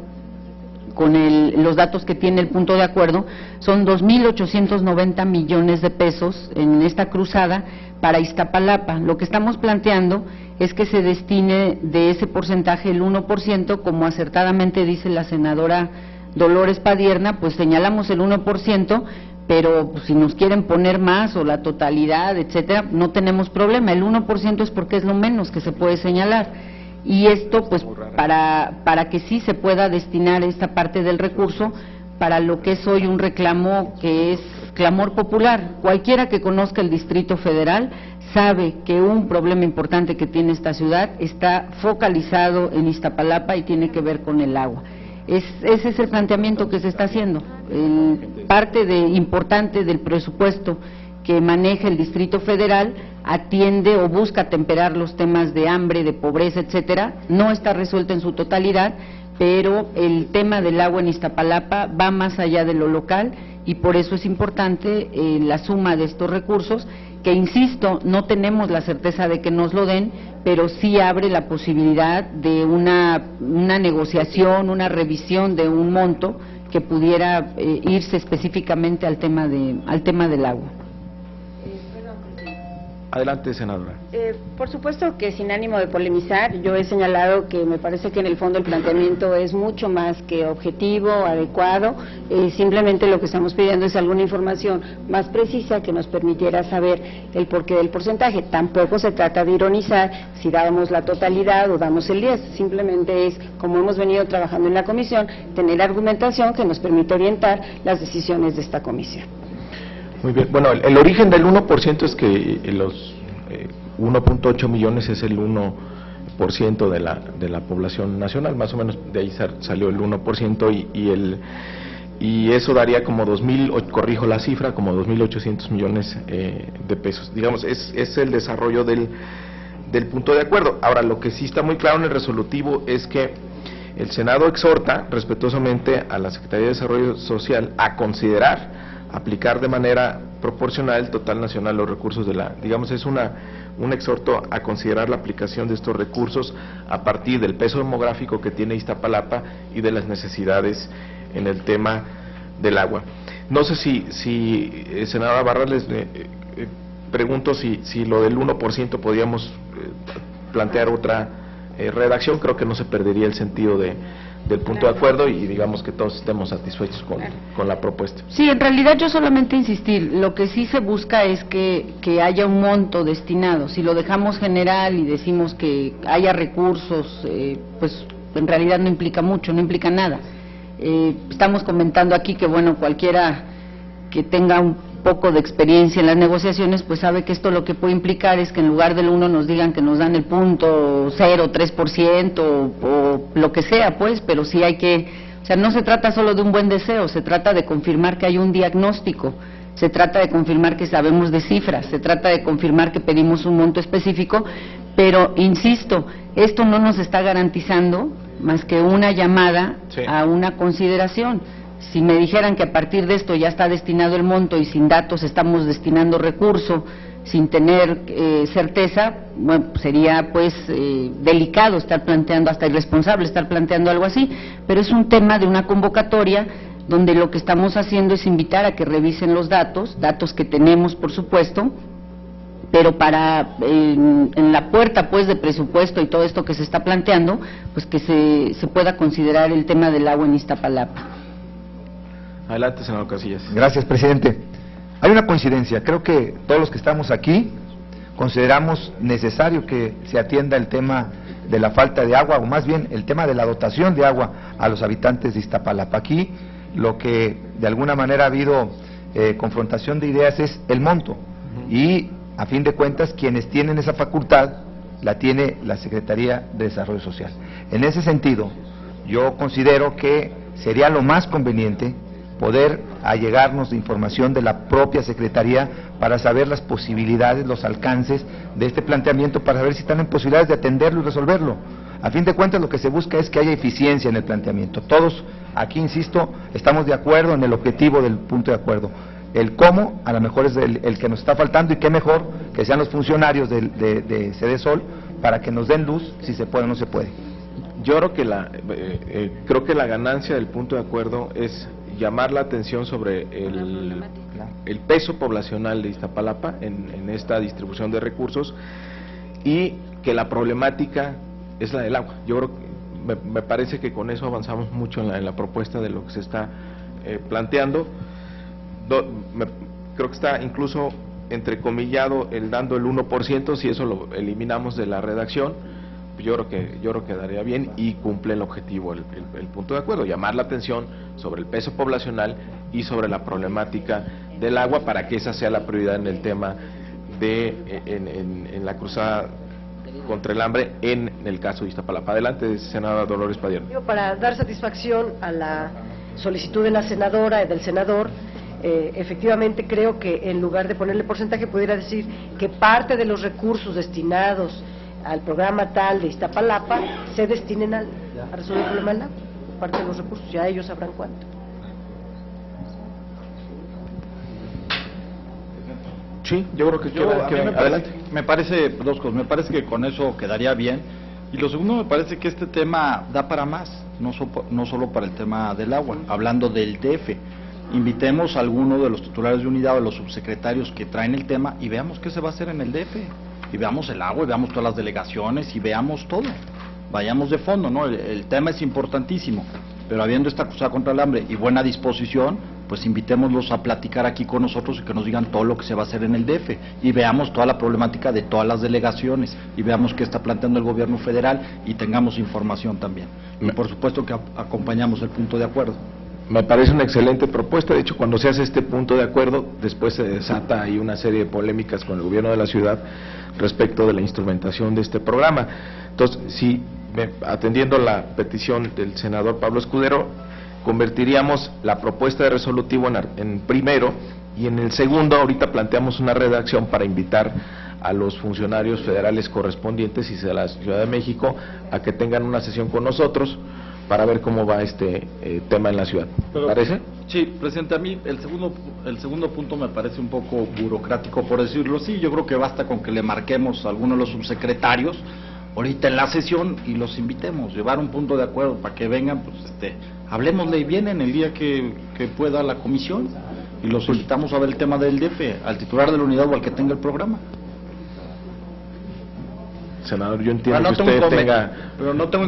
con los datos que tiene el punto de acuerdo, son 2.890 millones de pesos en esta cruzada para Iztapalapa. Lo que estamos planteando es que se destine de ese porcentaje el 1%, como acertadamente dice la senadora Dolores Padierna, pues señalamos el 1%, pero pues, si nos quieren poner más o la totalidad, etcétera, no tenemos problema. El 1% es porque es lo menos que se puede señalar. Y esto pues para que sí se pueda destinar esta parte del recurso para lo que es hoy un reclamo que es clamor popular. Cualquiera que conozca el Distrito Federal sabe que un problema importante que tiene esta ciudad está focalizado en Iztapalapa y tiene que ver con el agua. Ese es el planteamiento que se está haciendo. Parte importante del presupuesto que maneja el Distrito Federal atiende o busca temperar los temas de hambre, de pobreza, etcétera. No está resuelto en su totalidad, pero el tema del agua en Iztapalapa va más allá de lo local y por eso es importante la suma de estos recursos, que insisto, no tenemos la certeza de que nos lo den, pero sí abre la posibilidad de una negociación, una revisión de un monto que pudiera irse específicamente al tema del agua. Adelante, senadora. Por supuesto que sin ánimo de polemizar, yo he señalado que me parece que en el fondo el planteamiento es mucho más que objetivo, adecuado, simplemente lo que estamos pidiendo es alguna información más precisa que nos permitiera saber el porqué del porcentaje. Tampoco se trata de ironizar si dábamos la totalidad o damos el 10, simplemente es, como hemos venido trabajando en la comisión, tener argumentación que nos permita orientar las decisiones de esta comisión. Muy bien. Bueno, el origen del 1% es que los 1.8 millones es el 1% de la población nacional, más o menos de ahí salió el 1% y eso daría como 2.000, corrijo la cifra, como 2.800 millones de pesos. Digamos, es el desarrollo del punto de acuerdo. Ahora, lo que sí está muy claro en el resolutivo es que el Senado exhorta respetuosamente a la Secretaría de Desarrollo Social a considerar aplicar de manera proporcional el total nacional los recursos digamos, es un exhorto a considerar la aplicación de estos recursos a partir del peso demográfico que tiene Iztapalapa y de las necesidades en el tema del agua. No sé si senadora Barrales, pregunto si lo del 1% podíamos plantear otra redacción. Creo que no se perdería el sentido del punto de acuerdo y digamos que todos estemos satisfechos con la propuesta. Sí, en realidad yo solamente insistir, lo que sí se busca es que haya un monto destinado. Si lo dejamos general y decimos que haya recursos, pues en realidad no implica mucho, no implica nada. Estamos comentando aquí que bueno, cualquiera que tenga un poco de experiencia en las negociaciones, pues sabe que esto lo que puede implicar es que en lugar del 1 nos digan que nos dan el 0.03% o lo que sea, pues, pero sí hay que, o sea, no se trata solo de un buen deseo, se trata de confirmar que hay un diagnóstico se trata de confirmar que sabemos de cifras, se trata de confirmar que pedimos un monto específico, pero insisto, esto no nos está garantizando más que una llamada a una consideración. Si me dijeran que a partir de esto ya está destinado el monto y sin datos estamos destinando recurso, sin tener certeza, bueno, sería pues delicado estar planteando, hasta irresponsable estar planteando algo así, pero es un tema de una convocatoria donde lo que estamos haciendo es invitar a que revisen los datos que tenemos por supuesto, pero para en la puerta pues de presupuesto y todo esto que se está planteando, pues que se pueda considerar el tema del agua en Iztapalapa. Adelante, senador Casillas. Gracias, presidente. Hay una coincidencia, creo que todos los que estamos aquí consideramos necesario que se atienda el tema de la falta de agua, o más bien el tema de la dotación de agua a los habitantes de Iztapalapa. Aquí lo que de alguna manera ha habido confrontación de ideas es el monto, y a fin de cuentas quienes tienen esa facultad la tiene la Secretaría de Desarrollo Social. En ese sentido, yo considero que sería lo más conveniente poder allegarnos de información de la propia Secretaría para saber las posibilidades, los alcances de este planteamiento, para saber si están en posibilidades de atenderlo y resolverlo. A fin de cuentas lo que se busca es que haya eficiencia en el planteamiento. Todos aquí, insisto, estamos de acuerdo en el objetivo del punto de acuerdo. El cómo, a lo mejor es el que nos está faltando, y qué mejor que sean los funcionarios de Sedesol para que nos den luz si se puede o no se puede. Yo creo que la ganancia del punto de acuerdo es llamar la atención sobre el peso poblacional de Iztapalapa en esta distribución de recursos, y que la problemática es la del agua. Yo creo que me parece que con eso avanzamos mucho en la propuesta de lo que se está planteando. Creo que está incluso entrecomillado el dando el 1%, si eso lo eliminamos de la redacción, yo creo que daría bien y cumple el objetivo, el punto de acuerdo, llamar la atención sobre el peso poblacional y sobre la problemática del agua, para que esa sea la prioridad en el tema en la cruzada contra el hambre en el caso de Iztapalapa. Adelante, senadora Dolores Padierno. Para dar satisfacción a la solicitud de la senadora y del senador, efectivamente creo que en lugar de ponerle porcentaje pudiera decir que parte de los recursos destinados al programa tal de Iztapalapa se destinen a resolver el problema del agua, parte de los recursos, ya ellos sabrán cuánto. Sí, yo creo que adelante. Me parece dos cosas. Me parece que con eso quedaría bien, y lo segundo, me parece que este tema da para más, no solo para el tema del agua. Hablando del DF, invitemos a alguno de los titulares de unidad o de los subsecretarios que traen el tema y veamos qué se va a hacer en el DF, y veamos el agua, y veamos todas las delegaciones, y veamos todo. Vayamos de fondo, ¿no? El tema es importantísimo, pero habiendo esta cruzada contra el hambre y buena disposición, pues invitémoslos a platicar aquí con nosotros y que nos digan todo lo que se va a hacer en el DF, y veamos toda la problemática de todas las delegaciones, y veamos qué está planteando el gobierno federal, y tengamos información también. Y por supuesto que acompañamos el punto de acuerdo. Me parece una excelente propuesta. De hecho, cuando se hace este punto de acuerdo, después se desata ahí una serie de polémicas con el gobierno de la ciudad respecto de la instrumentación de este programa. Entonces, sí, atendiendo la petición del senador Pablo Escudero, convertiríamos la propuesta de resolutivo en primero, y en el segundo ahorita planteamos una redacción para invitar a los funcionarios federales correspondientes y de la Ciudad de México a que tengan una sesión con nosotros para ver cómo va este tema en la ciudad. ¿Parece? Sí, presidente, a mí el segundo punto me parece un poco burocrático, por decirlo así. Yo creo que basta con que le marquemos a alguno de los subsecretarios ahorita en la sesión y los invitemos, llevar un punto de acuerdo para que vengan, pues hablemosle y vienen el día que pueda la comisión, y los invitamos a ver el tema del DF, al titular de la unidad o al que tenga el programa. Senador, yo entiendo que usted tenga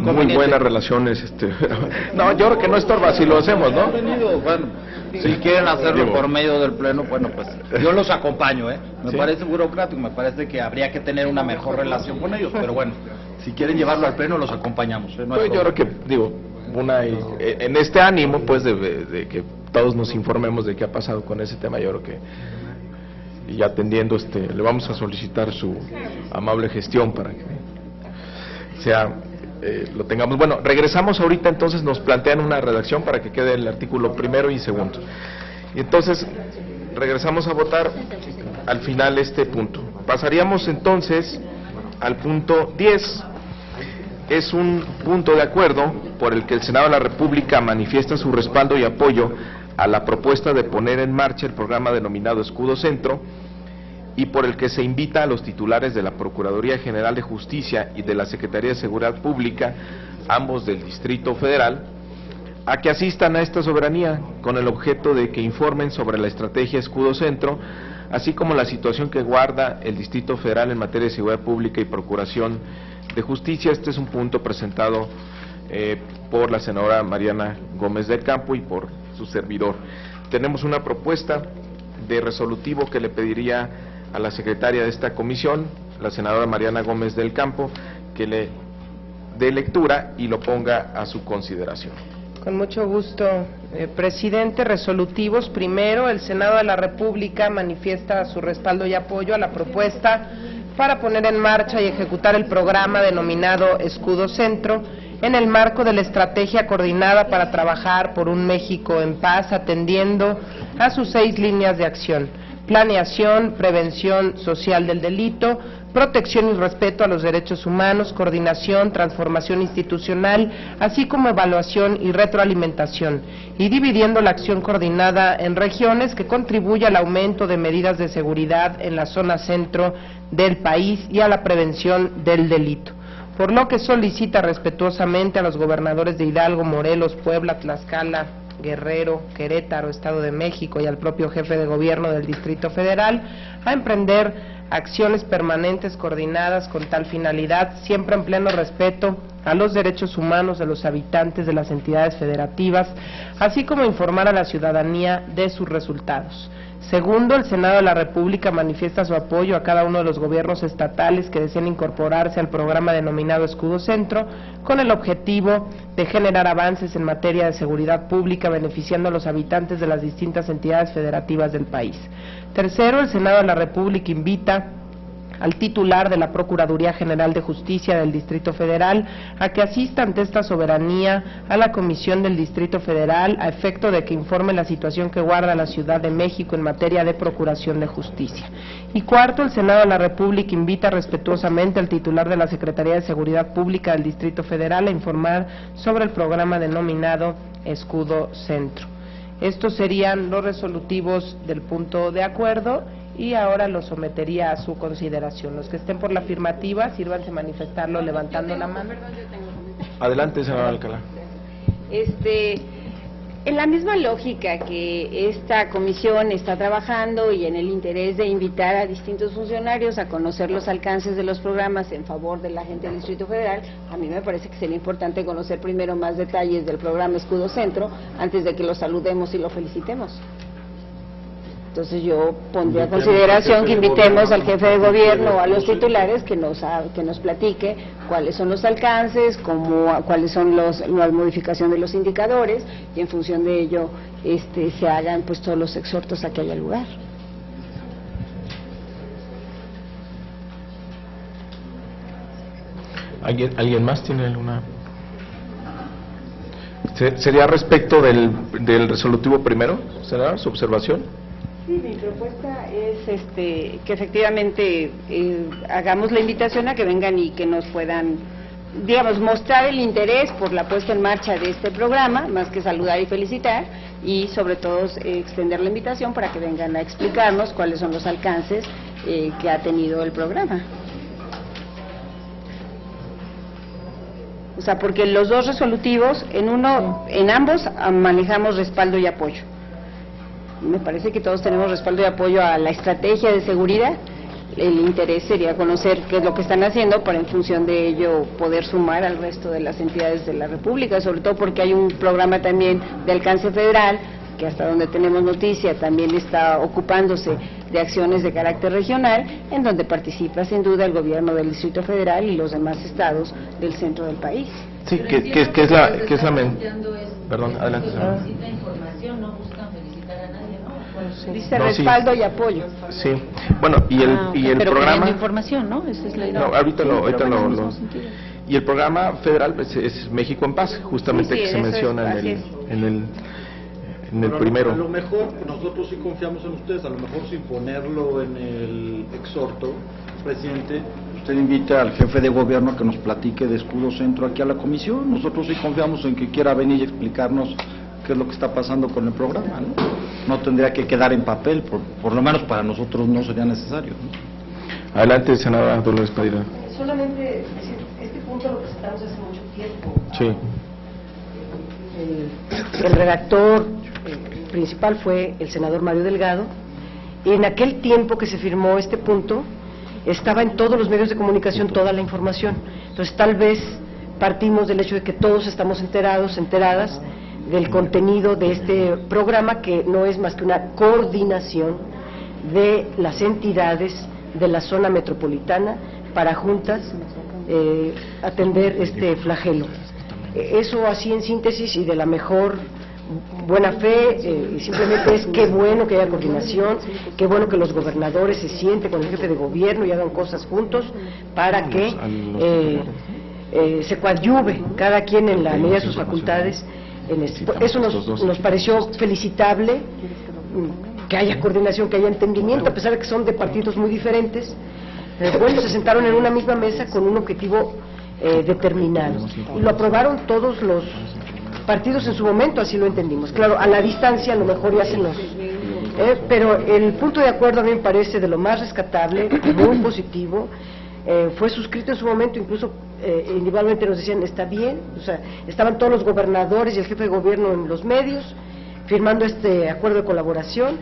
muy buenas relaciones. No, yo creo que no estorba si lo hacemos, ¿no? Bueno, si quieren hacerlo por medio del pleno, bueno, pues yo los acompaño, Me parece burocrático, me parece que habría que tener una mejor relación con ellos, pero bueno, si quieren llevarlo al pleno, los acompañamos. No hay yo creo que, en este ánimo, pues, de que todos nos informemos de qué ha pasado con ese tema, yo creo que, y atendiendo, le vamos a solicitar su amable gestión para que lo tengamos. Bueno, regresamos ahorita, entonces nos plantean una redacción para que quede el artículo primero y segundo. Y entonces, regresamos a votar al final este punto. Pasaríamos entonces al punto 10. Es un punto de acuerdo por el que el Senado de la República manifiesta su respaldo y apoyo a la propuesta de poner en marcha el programa denominado Escudo Centro, y por el que se invita a los titulares de la Procuraduría General de Justicia y de la Secretaría de Seguridad Pública, ambos del Distrito Federal, a que asistan a esta soberanía con el objeto de que informen sobre la estrategia Escudo Centro, así como la situación que guarda el Distrito Federal en materia de seguridad pública y procuración de justicia. Este es un punto presentado por la senadora Mariana Gómez del Campo y por su servidor. Tenemos una propuesta de resolutivo que le pediría a la secretaria de esta comisión, la senadora Mariana Gómez del Campo, que le dé lectura y lo ponga a su consideración. Con mucho gusto, presidente. Resolutivos. Primero, el Senado de la República manifiesta su respaldo y apoyo a la propuesta para poner en marcha y ejecutar el programa denominado Escudo Centro en el marco de la estrategia coordinada para trabajar por un México en paz, atendiendo a sus 6 líneas de acción: planeación, prevención social del delito, protección y respeto a los derechos humanos, coordinación, transformación institucional, así como evaluación y retroalimentación, y dividiendo la acción coordinada en regiones que contribuya al aumento de medidas de seguridad en la zona centro del país y a la prevención del delito. Por lo que solicita respetuosamente a los gobernadores de Hidalgo, Morelos, Puebla, Tlaxcala, Guerrero, Querétaro, Estado de México y al propio jefe de gobierno del Distrito Federal a emprender acciones permanentes coordinadas con tal finalidad, siempre en pleno respeto a los derechos humanos de los habitantes de las entidades federativas, así como informar a la ciudadanía de sus resultados. Segundo, el Senado de la República manifiesta su apoyo a cada uno de los gobiernos estatales que deseen incorporarse al programa denominado Escudo Centro, con el objetivo de generar avances en materia de seguridad pública, beneficiando a los habitantes de las distintas entidades federativas del país. Tercero, el Senado de la República invita al titular de la Procuraduría General de Justicia del Distrito Federal a que asista ante esta soberanía a la Comisión del Distrito Federal a efecto de que informe la situación que guarda la Ciudad de México en materia de procuración de justicia. Y cuarto, el Senado de la República invita respetuosamente al titular de la Secretaría de Seguridad Pública del Distrito Federal a informar sobre el programa denominado Escudo Centro. Estos serían los resolutivos del punto de acuerdo y ahora lo sometería a su consideración. Los que estén por la afirmativa, sírvanse manifestarlo levantando la mano. Adelante, senadora Alcalá. En la misma lógica que esta comisión está trabajando y en el interés de invitar a distintos funcionarios a conocer los alcances de los programas en favor de la gente del Distrito Federal, a mí me parece que sería importante conocer primero más detalles del programa Escudo Centro antes de que lo saludemos y lo felicitemos. Entonces yo pondría a consideración que invitemos al jefe de gobierno o a los titulares que nos platique cuáles son los alcances, cuáles son la modificación de los indicadores, y en función de ello se hagan pues todos los exhortos a que haya lugar. ¿Alguien más tiene alguna? ¿Sería respecto del resolutivo primero? ¿Será su observación? Sí, mi propuesta es que efectivamente hagamos la invitación a que vengan y que nos puedan, digamos, mostrar el interés por la puesta en marcha de este programa, más que saludar y felicitar, y sobre todo extender la invitación para que vengan a explicarnos cuáles son los alcances que ha tenido el programa. O sea, porque los dos resolutivos, en ambos manejamos respaldo y apoyo. Me parece que todos tenemos respaldo y apoyo a la estrategia de seguridad. El interés sería conocer qué es lo que están haciendo para en función de ello poder sumar al resto de las entidades de la República, sobre todo porque hay un programa también de alcance federal que hasta donde tenemos noticia también está ocupándose de acciones de carácter regional, en donde participa sin duda el gobierno del Distrito Federal y los demás estados del centro del país. Sí, que es la perdón, adelante. Necesita información, no buscan felicitar a nadie, ¿no? Dice respaldo y apoyo. Sí, bueno, y el pero programa... información, ¿no? Esa es la idea. No, ahorita lo y el programa federal es México en Paz, justamente, que se menciona en el primero. A lo mejor nosotros sí confiamos en ustedes, a lo mejor sin ponerlo en el exhorto, presidente, usted invita al jefe de gobierno a que nos platique de Escudo Centro aquí a la comisión. Nosotros sí confiamos en que quiera venir y explicarnos qué es lo que está pasando con el programa, ¿no? No tendría que quedar en papel, por lo menos para nosotros no sería necesario, ¿no? Adelante, senadora Dolores Padilla. Solamente decir, este punto lo presentamos hace mucho tiempo. Sí. El redactor principal fue el senador Mario Delgado, y en aquel tiempo que se firmó este punto, estaba en todos los medios de comunicación toda la información. Entonces, tal vez partimos del hecho de que todos estamos enteradas del contenido de este programa, que no es más que una coordinación de las entidades de la zona metropolitana para juntas atender este flagelo. Eso así en síntesis y de la mejor buena fe, simplemente es qué bueno que haya coordinación, qué bueno que los gobernadores se sienten con el jefe de gobierno y hagan cosas juntos para que se coadyuve cada quien en la medida de sus facultades. Eso nos pareció felicitable, que haya coordinación, que haya entendimiento, a pesar de que son de partidos muy diferentes. Bueno, se sentaron en una misma mesa con un objetivo determinado, y lo aprobaron todos los partidos en su momento, así lo entendimos. Claro, a la distancia a lo mejor ya se nos... pero el punto de acuerdo a mí me parece de lo más rescatable, muy positivo. Fue suscrito en su momento, incluso individualmente nos decían, está bien, o sea, estaban todos los gobernadores y el jefe de gobierno en los medios firmando este acuerdo de colaboración.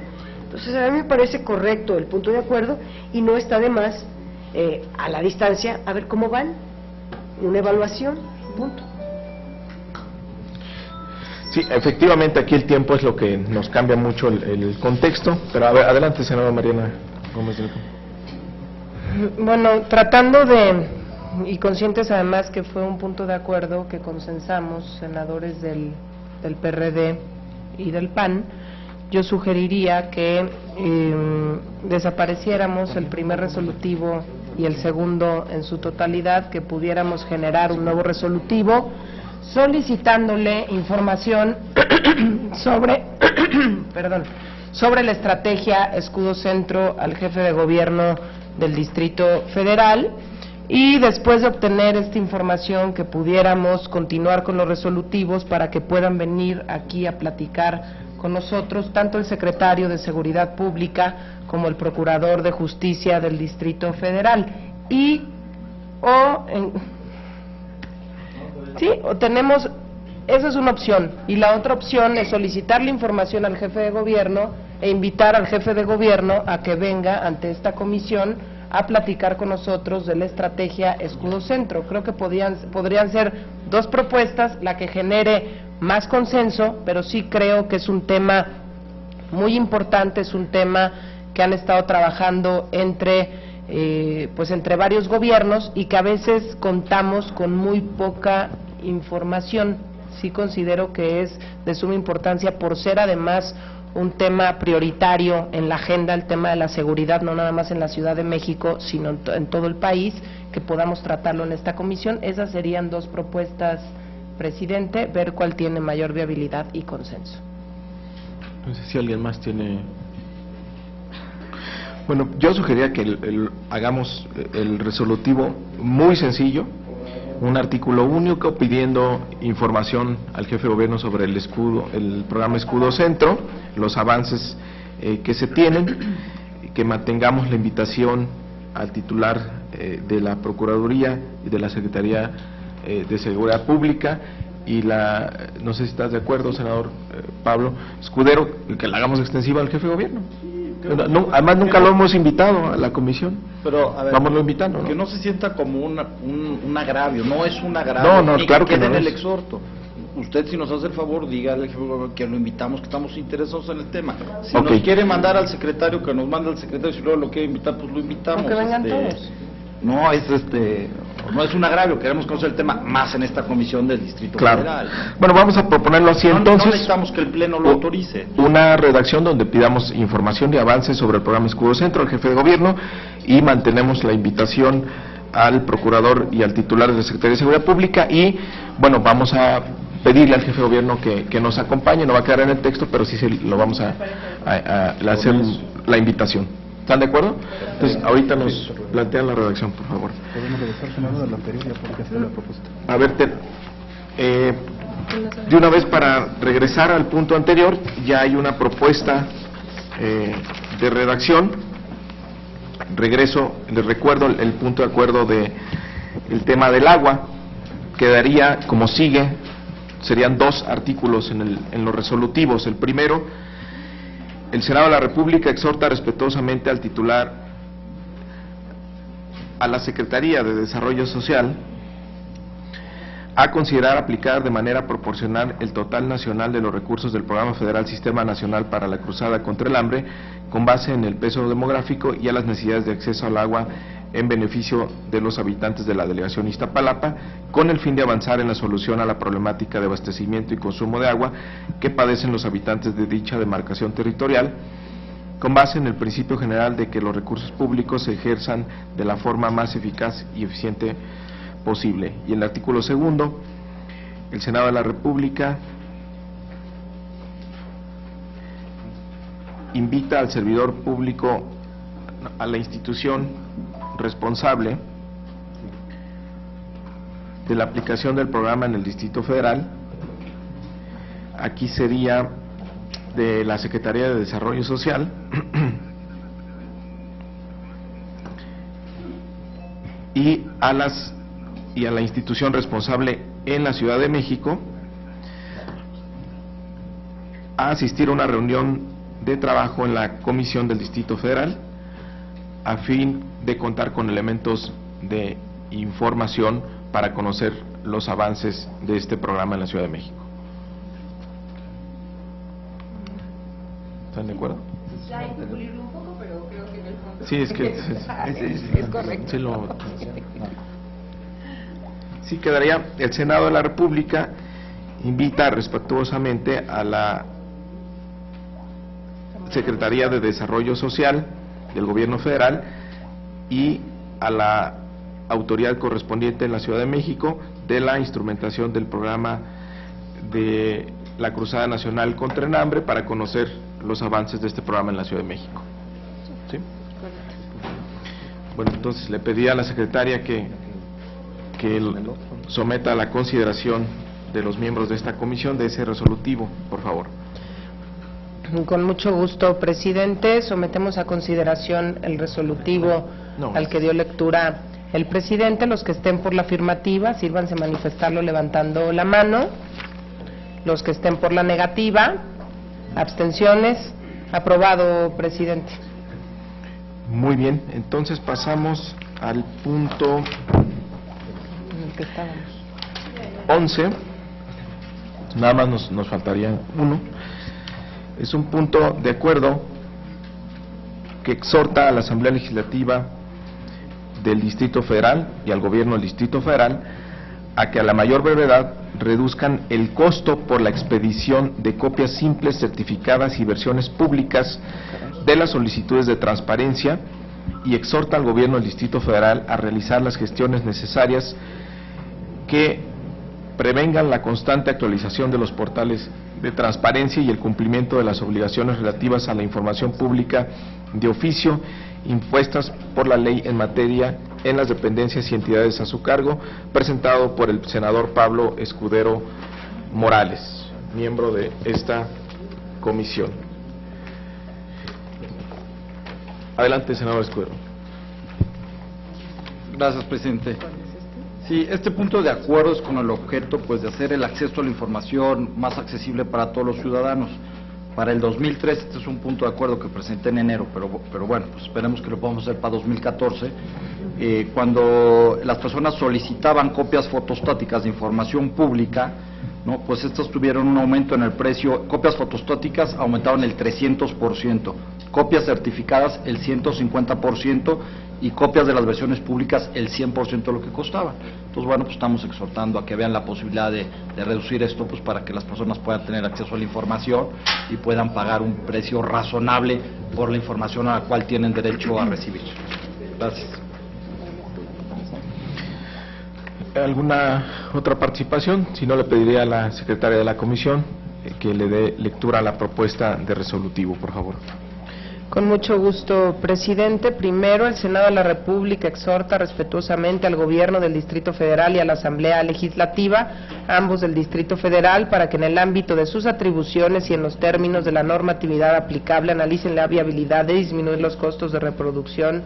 Entonces, a mí me parece correcto el punto de acuerdo, y no está de más a la distancia a ver cómo van, una evaluación, punto. Sí, efectivamente aquí el tiempo es lo que nos cambia mucho el contexto, pero a ver, adelante, senadora Mariana Gómez del Campo. Bueno, tratando de, y conscientes además que fue un punto de acuerdo que consensamos, senadores del PRD y del PAN, yo sugeriría que desapareciéramos el primer resolutivo y el segundo en su totalidad, que pudiéramos generar un nuevo resolutivo solicitándole información sobre sobre la estrategia Escudo Centro al jefe de gobierno del Distrito Federal, y después de obtener esta información que pudiéramos continuar con los resolutivos para que puedan venir aquí a platicar con nosotros tanto el secretario de Seguridad Pública como el procurador de Justicia del Distrito Federal, o tenemos, esa es una opción, y la otra opción es solicitar la información al jefe de gobierno e invitar al jefe de gobierno a que venga ante esta comisión a platicar con nosotros de la estrategia Escudo Centro. Creo que podrían ser dos propuestas, la que genere más consenso, pero sí creo que es un tema muy importante, es un tema que han estado trabajando entre varios gobiernos, y que a veces contamos con muy poca información. Sí considero que es de suma importancia, por ser además un tema prioritario en la agenda, el tema de la seguridad, no nada más en la Ciudad de México, sino en todo el país, que podamos tratarlo en esta comisión. Esas serían dos propuestas, presidente, ver cuál tiene mayor viabilidad y consenso. No sé si alguien más tiene... Bueno, yo sugeriría que hagamos el resolutivo muy sencillo, un artículo único pidiendo información al jefe de gobierno sobre el programa Escudo Centro, los avances que se tienen, que mantengamos la invitación al titular de la Procuraduría y de la Secretaría de Seguridad Pública, y no sé si estás de acuerdo, senador Pablo Escudero, que la hagamos extensiva al jefe de gobierno. Además nunca lo hemos invitado a la comisión, pero a ver, vámonos invitando, ¿no? Que no se sienta como un agravio, no es un agravio, no, ni claro que quede no en el es. exhorto. Usted, si nos hace el favor, dígale que lo invitamos, que estamos interesados en el tema. Si nos quiere mandar al secretario, que nos mande al secretario, si luego lo quiere invitar, pues lo invitamos. Que vengan todos. No es un agravio, queremos conocer el tema más en esta comisión del Distrito Federal. Bueno, vamos a proponerlo así entonces. No necesitamos que el Pleno lo autorice. Una redacción donde pidamos información y avances sobre el programa Escudo Centro al jefe de gobierno, y mantenemos la invitación al procurador y al titular de la Secretaría de Seguridad Pública, y bueno, vamos a pedirle al jefe de gobierno que nos acompañe. No va a quedar en el texto, pero sí lo vamos a hacer la invitación. ¿Están de acuerdo? Entonces, ahorita nos plantean la redacción, por favor. Podemos regresar, senador, a la anterior, ya porque está la propuesta. A ver, de una vez para regresar al punto anterior, ya hay una propuesta de redacción. Regreso, les recuerdo el punto de acuerdo de el tema del agua. Quedaría como sigue, serían 2 artículos en los resolutivos. El primero: el Senado de la República exhorta respetuosamente al titular, a la Secretaría de Desarrollo Social, a considerar aplicar de manera proporcional el total nacional de los recursos del Programa Federal Sistema Nacional para la Cruzada contra el Hambre, con base en el peso demográfico y a las necesidades de acceso al agua en beneficio de los habitantes de la delegación Iztapalapa, con el fin de avanzar en la solución a la problemática de abastecimiento y consumo de agua que padecen los habitantes de dicha demarcación territorial, con base en el principio general de que los recursos públicos se ejerzan de la forma más eficaz y eficiente posible. Y el artículo segundo: el Senado de la República invita al servidor público, a la institución responsable de la aplicación del programa en el Distrito Federal, aquí sería de la Secretaría de Desarrollo Social, y a la institución responsable en la Ciudad de México a asistir a una reunión de trabajo en la Comisión del Distrito Federal a fin de contar con elementos de información para conocer los avances de este programa en la Ciudad de México. ¿Están de acuerdo? Ya hay que pulirlo un poco, pero creo que en el fondo... Sí, es que es correcto. Sí, quedaría: el Senado de la República invita respetuosamente a la Secretaría de Desarrollo Social del Gobierno Federal y a la autoridad correspondiente en la Ciudad de México de la instrumentación del programa de la Cruzada Nacional contra el Hambre para conocer los avances de este programa en la Ciudad de México. ¿Sí? Bueno, entonces le pedí a la secretaria que someta a la consideración de los miembros de esta comisión de ese resolutivo, por favor. Con mucho gusto, presidente. Sometemos a consideración el resolutivo al que dio lectura el presidente. Los que estén por la afirmativa, sírvanse manifestarlo levantando la mano. Los que estén por la negativa, abstenciones. Aprobado, presidente. Muy bien, entonces pasamos al punto En el que estábamos. 11. Nada más nos faltaría uno. Es un punto de acuerdo que exhorta a la Asamblea Legislativa del Distrito Federal y al Gobierno del Distrito Federal a que a la mayor brevedad reduzcan el costo por la expedición de copias simples, certificadas y versiones públicas de las solicitudes de transparencia, y exhorta al Gobierno del Distrito Federal a realizar las gestiones necesarias que prevengan la constante actualización de los portales de transparencia y el cumplimiento de las obligaciones relativas a la información pública de oficio impuestas por la ley en materia en las dependencias y entidades a su cargo, presentado por el senador Pablo Escudero Morales, miembro de esta comisión. Adelante, senador Escudero. Gracias, presidente. Sí, este punto de acuerdo es con el objeto pues de hacer el acceso a la información más accesible para todos los ciudadanos. Para el 2003 este es un punto de acuerdo que presenté en enero, pero bueno, pues esperemos que lo podamos hacer para 2014. Cuando las personas solicitaban copias fotostáticas de información pública, ¿no? Pues estas tuvieron un aumento en el precio. Copias fotostáticas aumentaron el 300%, copias certificadas el 150% y copias de las versiones públicas el 100% de lo que costaban. Entonces, bueno, pues estamos exhortando a que vean la posibilidad de reducir esto, pues para que las personas puedan tener acceso a la información y puedan pagar un precio razonable por la información a la cual tienen derecho a recibir. Gracias. ¿Alguna otra participación? Si no, le pediría a la secretaria de la comisión que le dé lectura a la propuesta de resolutivo, por favor. Con mucho gusto, presidente. Primero, el Senado de la República exhorta respetuosamente al Gobierno del Distrito Federal y a la Asamblea Legislativa, ambos del Distrito Federal, para que en el ámbito de sus atribuciones y en los términos de la normatividad aplicable analicen la viabilidad de disminuir los costos de reproducción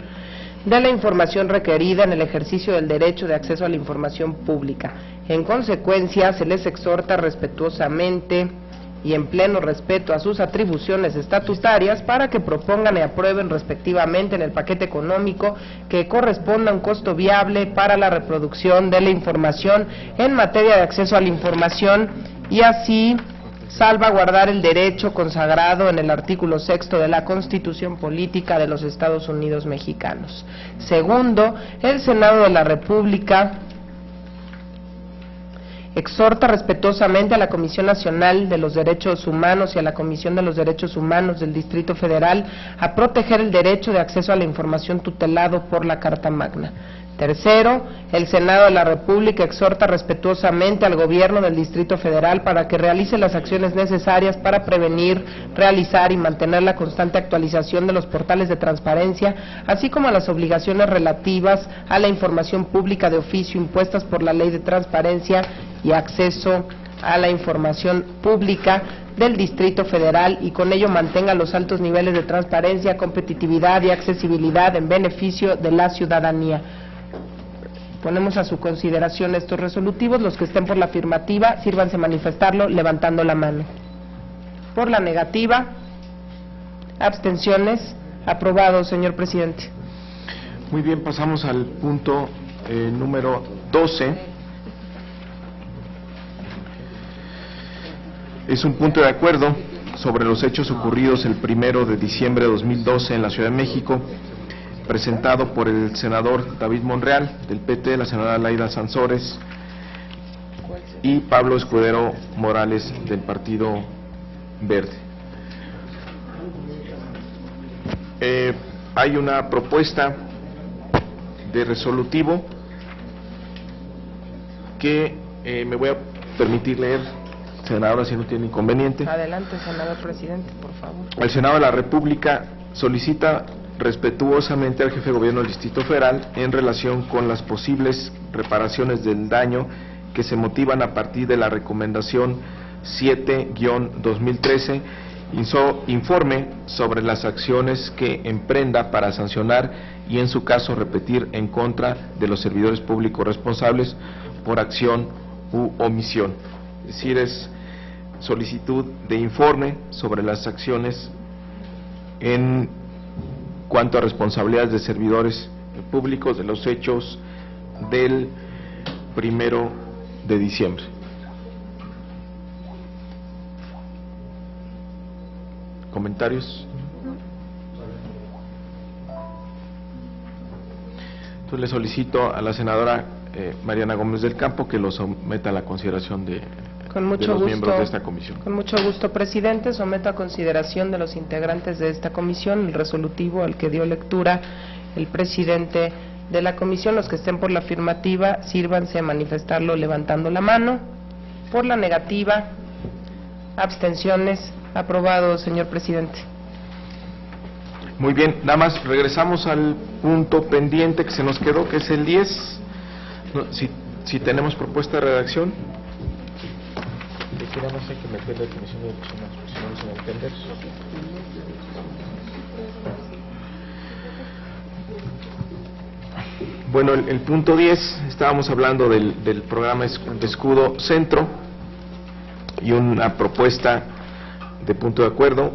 de la información requerida en el ejercicio del derecho de acceso a la información pública. En consecuencia, se les exhorta respetuosamente y en pleno respeto a sus atribuciones estatutarias para que propongan y aprueben respectivamente en el paquete económico que corresponda a un costo viable para la reproducción de la información en materia de acceso a la información y así salvaguardar el derecho consagrado en el artículo 6 de la Constitución Política de los Estados Unidos Mexicanos. Segundo, el Senado de la República exhorta respetuosamente a la Comisión Nacional de los Derechos Humanos y a la Comisión de los Derechos Humanos del Distrito Federal a proteger el derecho de acceso a la información tutelado por la Carta Magna. Tercero, el Senado de la República exhorta respetuosamente al Gobierno del Distrito Federal para que realice las acciones necesarias para prevenir, realizar y mantener la constante actualización de los portales de transparencia, así como a las obligaciones relativas a la información pública de oficio impuestas por la Ley de Transparencia y Acceso a la Información Pública del Distrito Federal y con ello mantenga los altos niveles de transparencia, competitividad y accesibilidad en beneficio de la ciudadanía. Ponemos a su consideración estos resolutivos. Los que estén por la afirmativa, sírvanse manifestarlo levantando la mano. Por la negativa, abstenciones, aprobado, señor presidente. Muy bien, pasamos al punto número 12. Es un punto de acuerdo sobre los hechos ocurridos el 1 de diciembre de 2012 en la Ciudad de México, presentado por el senador David Monreal, del PT, la senadora Laida Sansores y Pablo Escudero Morales, del Partido Verde. Hay una propuesta de resolutivo que me voy a permitir leer, senadora, si no tiene inconveniente. Adelante, senador presidente, por favor. El Senado de la República solicita respetuosamente al jefe de gobierno del Distrito Federal en relación con las posibles reparaciones del daño que se motivan a partir de la recomendación 7-2013, informe sobre las acciones que emprenda para sancionar y en su caso repetir en contra de los servidores públicos responsables por acción u omisión. Es decir, es solicitud de informe sobre las acciones en cuanto a responsabilidades de servidores públicos de los hechos del 1 de diciembre. ¿Comentarios? Entonces le solicito a la senadora Mariana Gómez del Campo que lo someta a la consideración de los miembros de esta comisión. Con mucho gusto, presidente. Someto a consideración de los integrantes de esta comisión el resolutivo al que dio lectura el presidente de la comisión. Los que estén por la afirmativa, sírvanse a manifestarlo levantando la mano. Por la negativa, abstenciones, aprobado, señor presidente. Muy bien, nada más regresamos al punto pendiente que se nos quedó, que es el 10. No, si tenemos propuesta de redacción. Que nada más hay que meter la definición de personas, si no, no se va a entender. Bueno, el punto 10, estábamos hablando del programa Escudo Centro y una propuesta de punto de acuerdo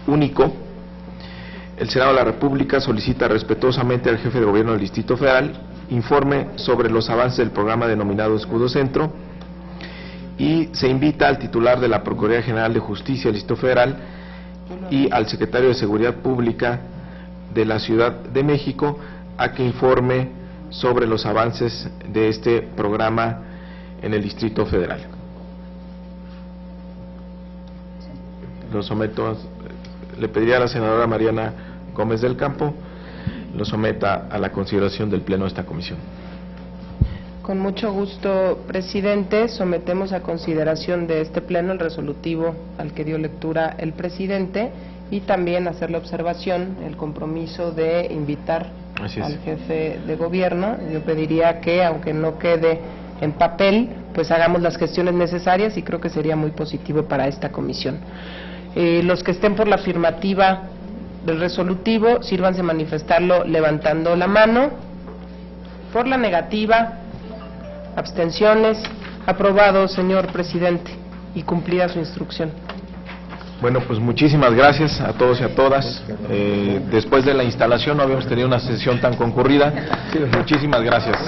único. El Senado de la República solicita respetuosamente al jefe de gobierno del Distrito Federal informe sobre los avances del programa denominado Escudo Centro, y se invita al titular de la Procuraduría General de Justicia del Distrito Federal y al secretario de Seguridad Pública de la Ciudad de México a que informe sobre los avances de este programa en el Distrito Federal. Lo someto, le pediría a la senadora Mariana Gómez del Campo lo someta a la consideración del Pleno de esta comisión. Con mucho gusto, presidente. Sometemos a consideración de este pleno el resolutivo al que dio lectura el presidente y también hacer la observación, el compromiso de invitar al jefe de gobierno. Yo pediría que, aunque no quede en papel, pues hagamos las gestiones necesarias y creo que sería muy positivo para esta comisión. Los que estén por la afirmativa del resolutivo, sírvanse manifestarlo levantando la mano. Por la negativa, abstenciones. Aprobado, señor presidente, y cumplida su instrucción. Bueno, pues muchísimas gracias a todos y a todas. Después de la instalación no habíamos tenido una sesión tan concurrida. Muchísimas gracias.